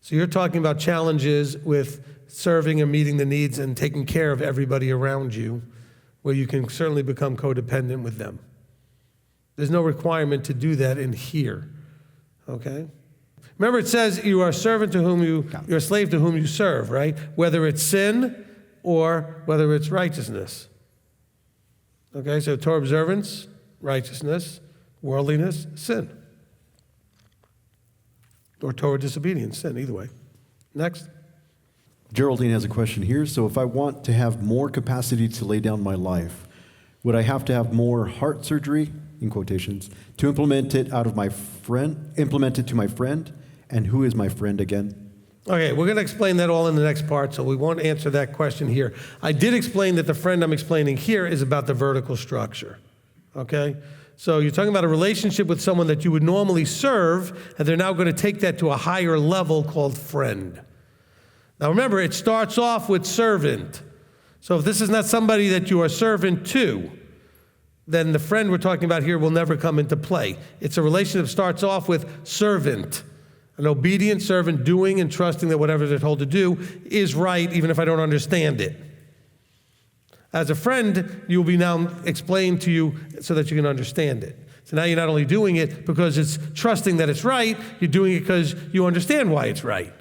So you're talking about challenges with serving and meeting the needs and taking care of everybody around you, where you can certainly become codependent with them. There's no requirement to do that in here, okay? Remember, it says you are a servant to whom you're a slave to whom you serve, right? Whether it's sin or whether it's righteousness. Okay, so Torah observance, righteousness, worldliness, sin. Or Torah disobedience, sin, either way. Next. Geraldine has a question here. So if I want to have more capacity to lay down my life, would I have to have more heart surgery, in quotations, to implement it to my friend? And who is my friend again? Okay, we're going to explain that all in the next part, so we won't answer that question here. I did explain that the friend I'm explaining here is about the vertical structure, okay? So you're talking about a relationship with someone that you would normally serve, and they're now going to take that to a higher level called friend. Now remember, it starts off with servant. So if this is not somebody that you are servant to, then the friend we're talking about here will never come into play. It's a relationship that starts off with servant, an obedient servant doing and trusting that whatever they're told to do is right, even if I don't understand it. As a friend, you will be now explained to you so that you can understand it. So now you're not only doing it because it's trusting that it's right, you're doing it because you understand why it's right.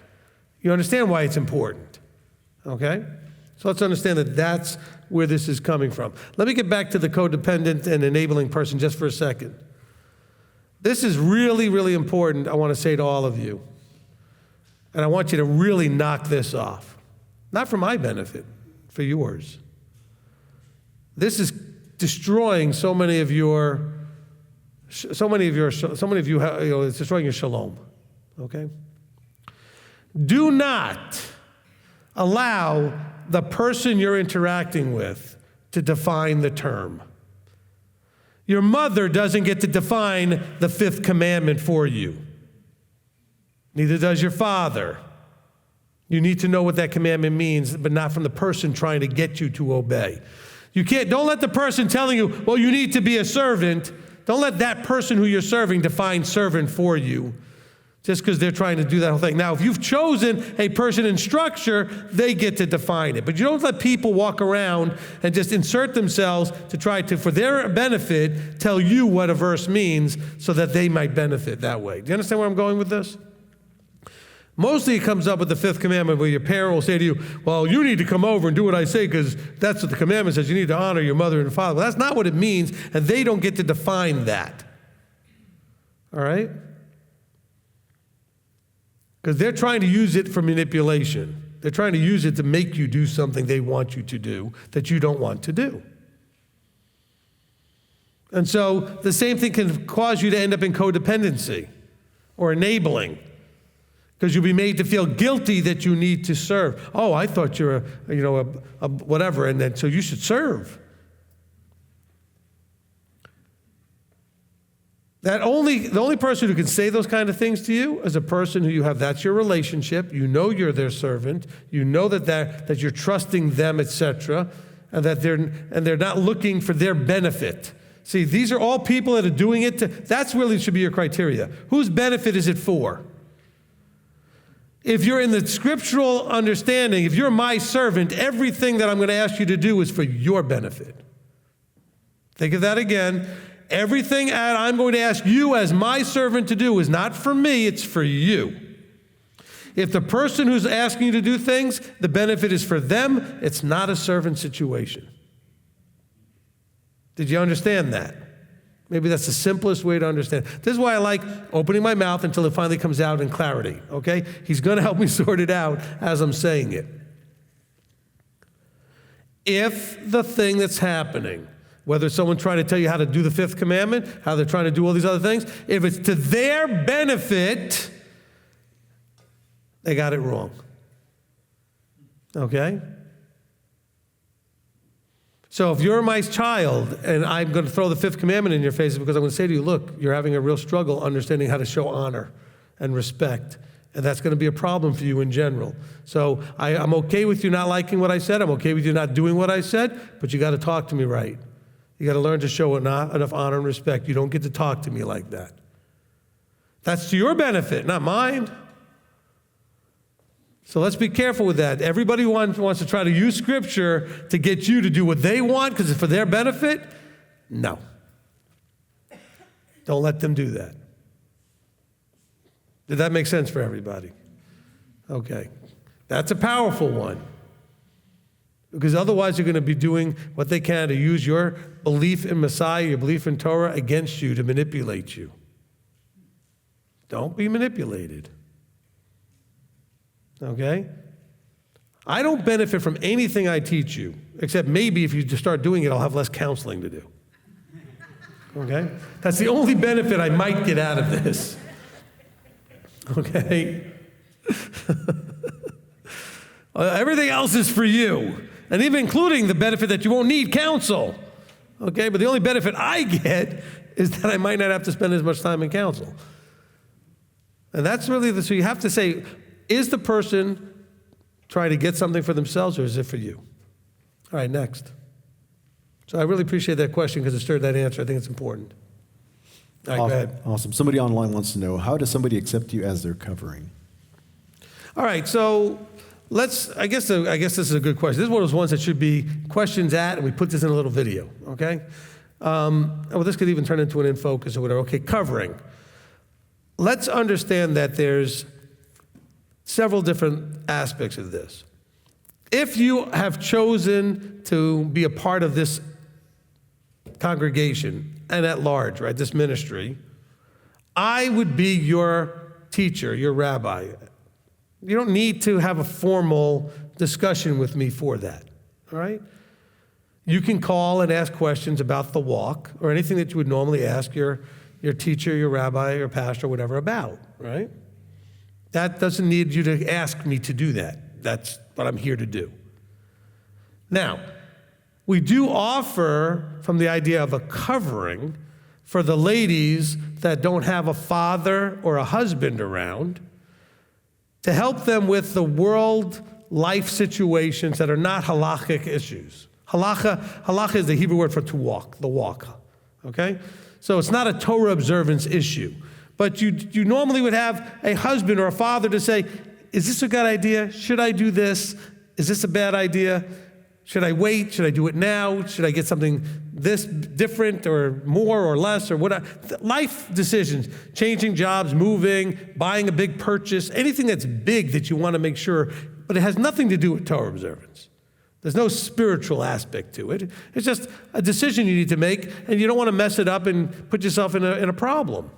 You understand why it's important, okay? So let's understand that that's where this is coming from. Let me get back to the codependent and enabling person just for a second. This is really, really important, I want to say to all of you. And I want you to really knock this off. Not for my benefit, for yours. This is destroying so many of you, it's destroying your shalom, okay? Do not allow the person you're interacting with to define the term. Your mother doesn't get to define the fifth commandment for you. Neither does your father. You need to know what that commandment means, but not from the person trying to get you to obey. Don't let the person telling you, well, you need to be a servant. Don't let that person who you're serving define servant for you, just because they're trying to do that whole thing. Now, if you've chosen a person in structure, they get to define it. But you don't let people walk around and just insert themselves to try to, for their benefit, tell you what a verse means so that they might benefit that way. Do you understand where I'm going with this? Mostly it comes up with the fifth commandment where your parent will say to you, well, you need to come over and do what I say because that's what the commandment says. You need to honor your mother and father. Well, that's not what it means, and they don't get to define that. All right? Because they're trying to use it for manipulation. They're trying to use it to make you do something they want you to do that you don't want to do. And so the same thing can cause you to end up in codependency or enabling, because you'll be made to feel guilty that you need to serve. Oh, I thought you're a whatever, and then so you should serve. The only person who can say those kind of things to you is a person who that's your relationship. You know you're their servant. You know that you're trusting them, etc., and that they're not looking for their benefit. See, these are all people that are doing it that's really should be your criteria. Whose benefit is it for? If you're in the scriptural understanding, if you're my servant, everything that I'm going to ask you to do is for your benefit. Think of that again. Everything I'm going to ask you as my servant to do is not for me, it's for you. If the person who's asking you to do things, the benefit is for them, it's not a servant situation. Did you understand that? Maybe that's the simplest way to understand. This is why I like opening my mouth until it finally comes out in clarity, okay? He's going to help me sort it out as I'm saying it. If the thing that's happening, whether someone trying to tell you how to do the fifth commandment, how they're trying to do all these other things, if it's to their benefit, they got it wrong. Okay? So if you're my child and I'm going to throw the fifth commandment in your face, because I'm going to say to you, look, you're having a real struggle understanding how to show honor and respect. And that's going to be a problem for you in general. So I'm okay with you not liking what I said. I'm okay with you not doing what I said, but you got to talk to me right. You got to learn to show enough honor and respect. You don't get to talk to me like that. That's to your benefit, not mine. So let's be careful with that. Everybody wants to try to use Scripture to get you to do what they want because it's for their benefit. No. Don't let them do that. Did that make sense for everybody? Okay. That's a powerful one. Because otherwise you're going to be doing what they can to use your belief in Messiah, your belief in Torah against you to manipulate you. Don't be manipulated. Okay? I don't benefit from anything I teach you, except maybe if you just start doing it, I'll have less counseling to do. Okay? That's the only benefit I might get out of this. Okay? Everything else is for you, and even including the benefit that you won't need counsel. Okay? But the only benefit I get is that I might not have to spend as much time in counsel. And that's really so you have to say, is the person trying to get something for themselves, or is it for you? All right, next. So I really appreciate that question because it stirred that answer. I think it's important. All right, awesome. Go ahead. Awesome. Somebody online wants to know, how does somebody accept you as their covering? All right, so I guess this is a good question. This is one of those ones that should be questions at, and we put this in a little video, okay? Well, this could even turn into an in focus or whatever. Okay, covering. Let's understand that there's several different aspects of this. If you have chosen to be a part of this congregation and at large, right, this ministry, I would be your teacher, your rabbi. You don't need to have a formal discussion with me for that, all right? You can call and ask questions about the walk or anything that you would normally ask your teacher, your rabbi, your pastor, whatever about, right? That doesn't need you to ask me to do that. That's what I'm here to do. Now, we do offer from the idea of a covering for the ladies that don't have a father or a husband around to help them with the world life situations that are not halachic issues. Halacha is the Hebrew word for to walk, the walk, okay? So it's not a Torah observance issue. But you normally would have a husband or a father to say, is this a good idea? Should I do this? Is this a bad idea? Should I wait? Should I do it now? Should I get something this different or more or less or whatever? Life decisions, changing jobs, moving, buying a big purchase, anything that's big that you want to make sure, but it has nothing to do with Torah observance. There's no spiritual aspect to it. It's just a decision you need to make, and you don't want to mess it up and put yourself in a problem.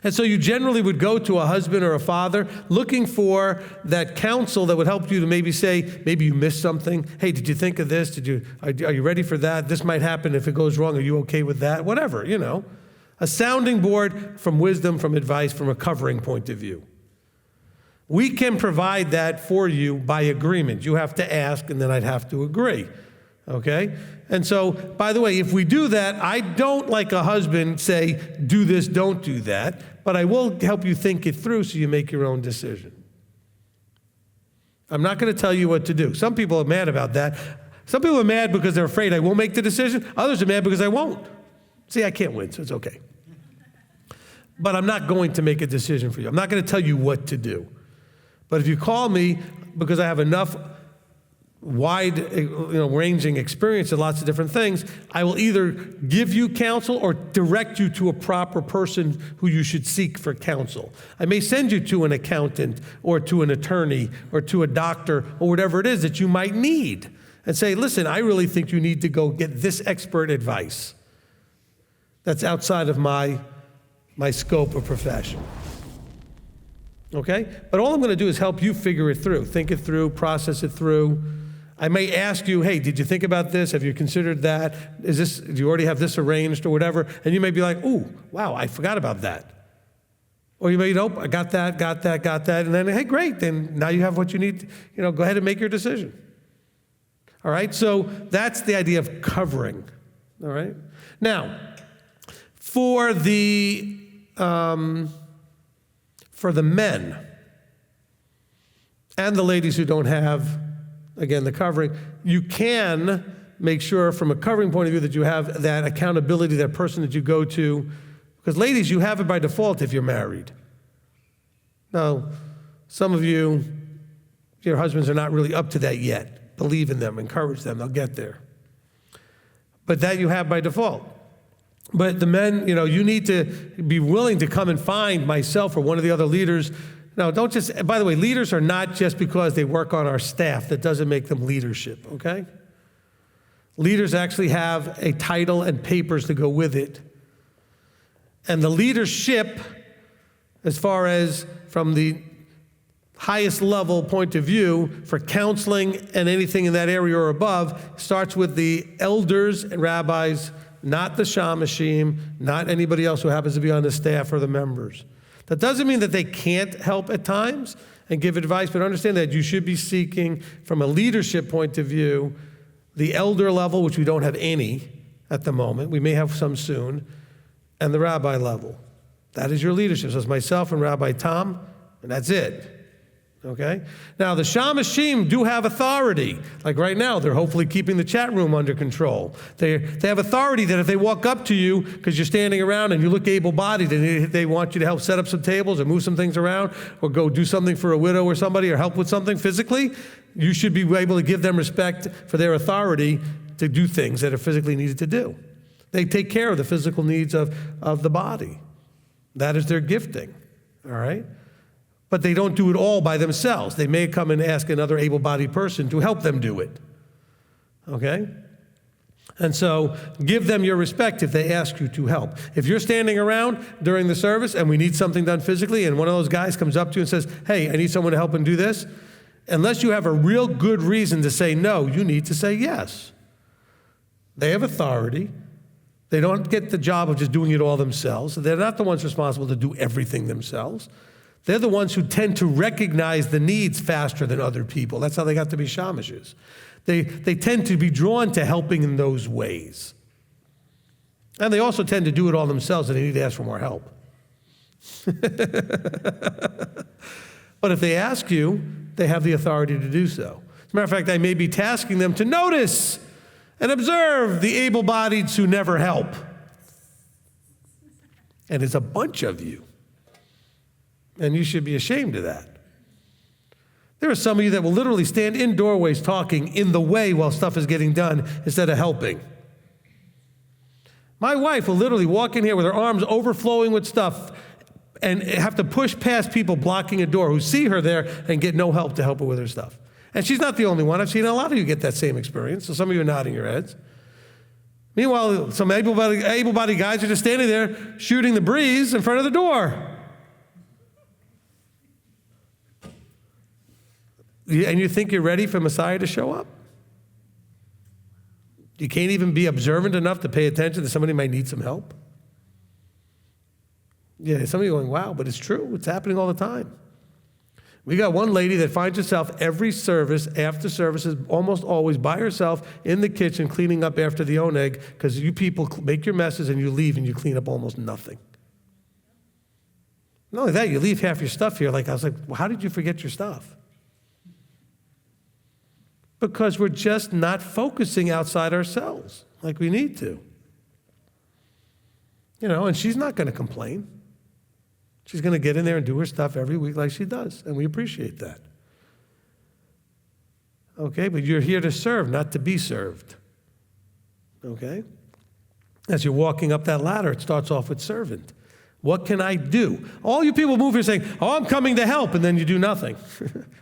And so you generally would go to a husband or a father looking for that counsel that would help you to maybe say, maybe you missed something. Hey, did you think of this? Are you ready for that? This might happen if it goes wrong. Are you okay with that? Whatever, you know. A sounding board from wisdom, from advice, from a covering point of view. We can provide that for you by agreement. You have to ask, and then I'd have to agree. Okay? And so, by the way, if we do that, I don't, like a husband, say, do this, don't do that, but I will help you think it through so you make your own decision. I'm not going to tell you what to do. Some people are mad about that. Some people are mad because they're afraid I won't make the decision. Others are mad because I won't. See, I can't win, so it's okay. But I'm not going to make a decision for you. I'm not going to tell you what to do. But if you call me because I have enough wide, ranging experience in lots of different things, I will either give you counsel or direct you to a proper person who you should seek for counsel. I may send you to an accountant or to an attorney or to a doctor or whatever it is that you might need and say, listen, I really think you need to go get this expert advice. that's outside of my scope of profession. Okay? But all I'm going to do is help you figure it through, think it through, process it through. I may ask you, hey, did you think about this? Have you considered that? Do you already have this arranged or whatever? And you may be like, ooh, wow, I forgot about that. Or you may, nope, I got that. And then, hey, great, then now you have what you need. Go ahead and make your decision. All right? So that's the idea of covering. All right? Now, for the men and the ladies who don't have, again, the covering, you can make sure from a covering point of view that you have that accountability, that person that you go to. Because ladies, you have it by default if you're married. Now, some of you, your husbands are not really up to that yet. Believe in them, encourage them, they'll get there. But that you have by default. But the men, you need to be willing to come and find myself or one of the other leaders. Now, don't just, by the way, leaders are not just because they work on our staff. That doesn't make them leadership, okay? Leaders actually have a title and papers to go with it. And the leadership, as far as from the highest level point of view for counseling and anything in that area or above, starts with the elders and rabbis, not the shamashim, not anybody else who happens to be on the staff or the members. That doesn't mean that they can't help at times and give advice, but understand that you should be seeking, from a leadership point of view, the elder level, which we don't have any at the moment. We may have some soon. And the rabbi level. That is your leadership. So it's myself and Rabbi Tom, and that's it. Okay? Now, the shamashim do have authority. Like right now, they're hopefully keeping the chat room under control. They have authority that if they walk up to you, because you're standing around and you look able-bodied, and they want you to help set up some tables or move some things around, or go do something for a widow or somebody, or help with something physically, you should be able to give them respect for their authority to do things that are physically needed to do. They take care of the physical needs of the body. That is their gifting, all right? But they don't do it all by themselves. They may come and ask another able-bodied person to help them do it, okay? And so give them your respect if they ask you to help. If you're standing around during the service and we need something done physically and one of those guys comes up to you and says, hey, I need someone to help and do this, unless you have a real good reason to say no, you need to say yes. They have authority. They don't get the job of just doing it all themselves. They're not the ones responsible to do everything themselves. They're the ones who tend to recognize the needs faster than other people. That's how they got to be shamashes. They tend to be drawn to helping in those ways. And they also tend to do it all themselves and they need to ask for more help. But if they ask you, they have the authority to do so. As a matter of fact, I may be tasking them to notice and observe the able-bodied who never help. And it's a bunch of you. And you should be ashamed of that. There are some of you that will literally stand in doorways talking in the way while stuff is getting done instead of helping. My wife will literally walk in here with her arms overflowing with stuff and have to push past people blocking a door who see her there and get no help to help her with her stuff. And she's not the only one. I've seen a lot of you get that same experience, so some of you are nodding your heads. Meanwhile, some able-bodied guys are just standing there shooting the breeze in front of the door. And you think you're ready for Messiah to show up? You can't even be observant enough to pay attention that somebody might need some help? Yeah, some of you are going, wow, but it's true. It's happening all the time. We got one lady that finds herself every service, after services, almost always by herself in the kitchen cleaning up after the oneg, because you people make your messes and you leave and you clean up almost nothing. Not only that, you leave half your stuff here. I was like, well, how did you forget your stuff? Because we're just not focusing outside ourselves like we need to. And she's not going to complain. She's going to get in there and do her stuff every week like she does, and we appreciate that. Okay, but you're here to serve, not to be served. Okay? As you're walking up that ladder, it starts off with servant. What can I do? All you people move here saying, oh, I'm coming to help, and then you do nothing,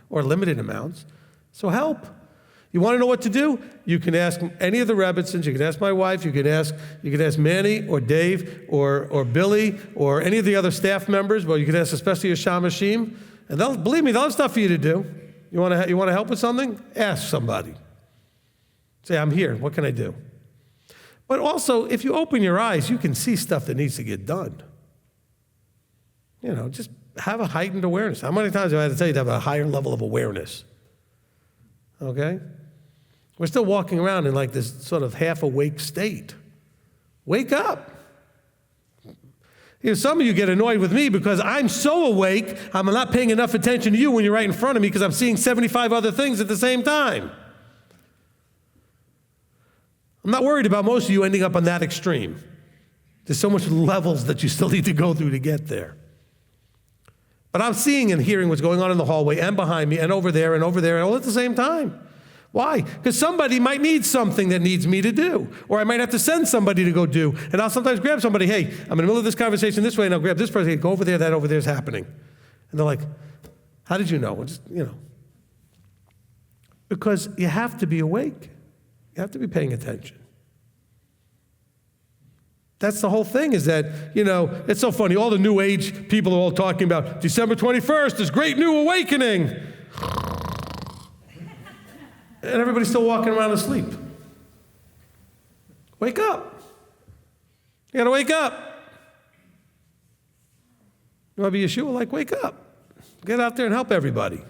or limited amounts. So help. You want to know what to do? You can ask any of the Rebbitzins. You can ask my wife. You can ask Manny or Dave or Billy or any of the other staff members. Well, you can ask especially your Shamashim. And believe me, they'll have stuff for you to do. You want to help with something? Ask somebody. Say, I'm here. What can I do? But also, if you open your eyes, you can see stuff that needs to get done. Just have a heightened awareness. How many times have I had to tell you to have a higher level of awareness? Okay? We're still walking around in like this sort of half-awake state. Wake up. Some of you get annoyed with me because I'm so awake, I'm not paying enough attention to you when you're right in front of me because I'm seeing 75 other things at the same time. I'm not worried about most of you ending up on that extreme. There's so much levels that you still need to go through to get there. But I'm seeing and hearing what's going on in the hallway and behind me and over there and all at the same time. Why? Because somebody might need something that needs me to do. Or I might have to send somebody to go do. And I'll sometimes grab somebody, hey, I'm in the middle of this conversation this way, and I'll grab this person, hey, go over there, that over there is happening. And they're like, how did you know? Just, Because you have to be awake. You have to be paying attention. That's the whole thing is that, it's so funny. All the New Age people are all talking about December 21st, this great new awakening. And everybody's still walking around asleep. Wake up. You gotta wake up. You wanna be Yeshua? Wake up. Get out there and help everybody.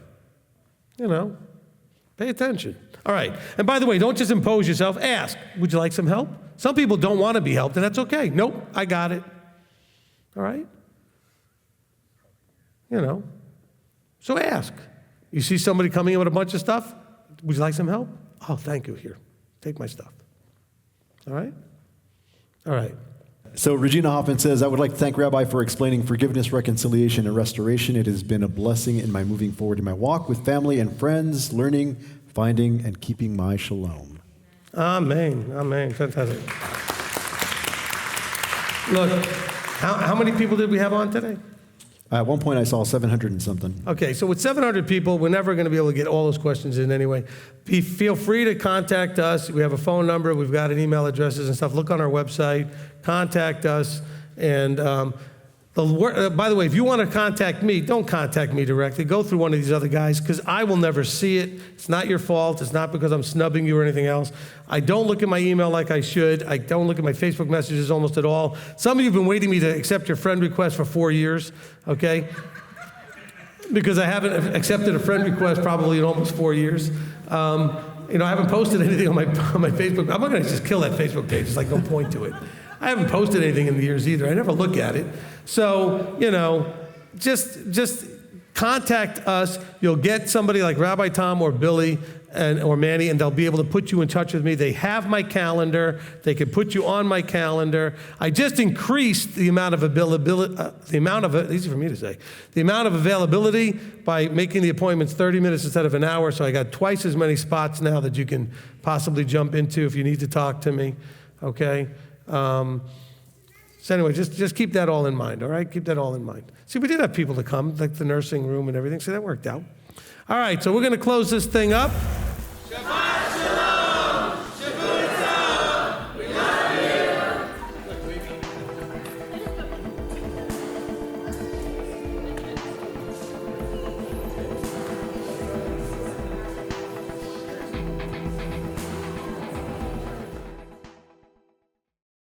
Pay attention. All right. And by the way, don't just impose yourself. Ask, would you like some help? Some people don't want to be helped, and that's okay. Nope, I got it. All right? So ask. You see somebody coming in with a bunch of stuff? Would you like some help? Oh, thank you. Here, take my stuff. All right? All right. So Regina Hoffman says, I would like to thank Rabbi for explaining forgiveness, reconciliation, and restoration. It has been a blessing in my moving forward in my walk with family and friends, learning, finding, and keeping my shalom. Amen. Amen. Fantastic. Look, how many people did we have on today? At one point, I saw 700 and something. Okay, so with 700 people, we're never going to be able to get all those questions in anyway. Feel free to contact us. We have a phone number. We've got an email addresses and stuff. Look on our website. Contact us. And by the way, if you want to contact me, don't contact me directly. Go through one of these other guys because I will never see it. It's not your fault. It's not because I'm snubbing you or anything else. I don't look at my email like I should. I don't look at my Facebook messages almost at all. Some of you have been waiting me to accept your friend request for 4 years, okay? Because I haven't accepted a friend request probably in almost 4 years. I haven't posted anything on my Facebook. I'm not going to just kill that Facebook page. It's like no point to it. I haven't posted anything in the years either. I never look at it. So, just contact us. You'll get somebody like Rabbi Tom or Billy or Manny, and they'll be able to put you in touch with me. They have my calendar. They can put you on my calendar. I just increased the amount of availability, easy for me to say, the amount of availability by making the appointments 30 minutes instead of an hour. So I got twice as many spots now that you can possibly jump into if you need to talk to me, okay? So anyway, just keep that all in mind, all right? Keep that all in mind. See, we did have people to come, like the nursing room and everything, so that worked out. All right, so we're going to close this thing up.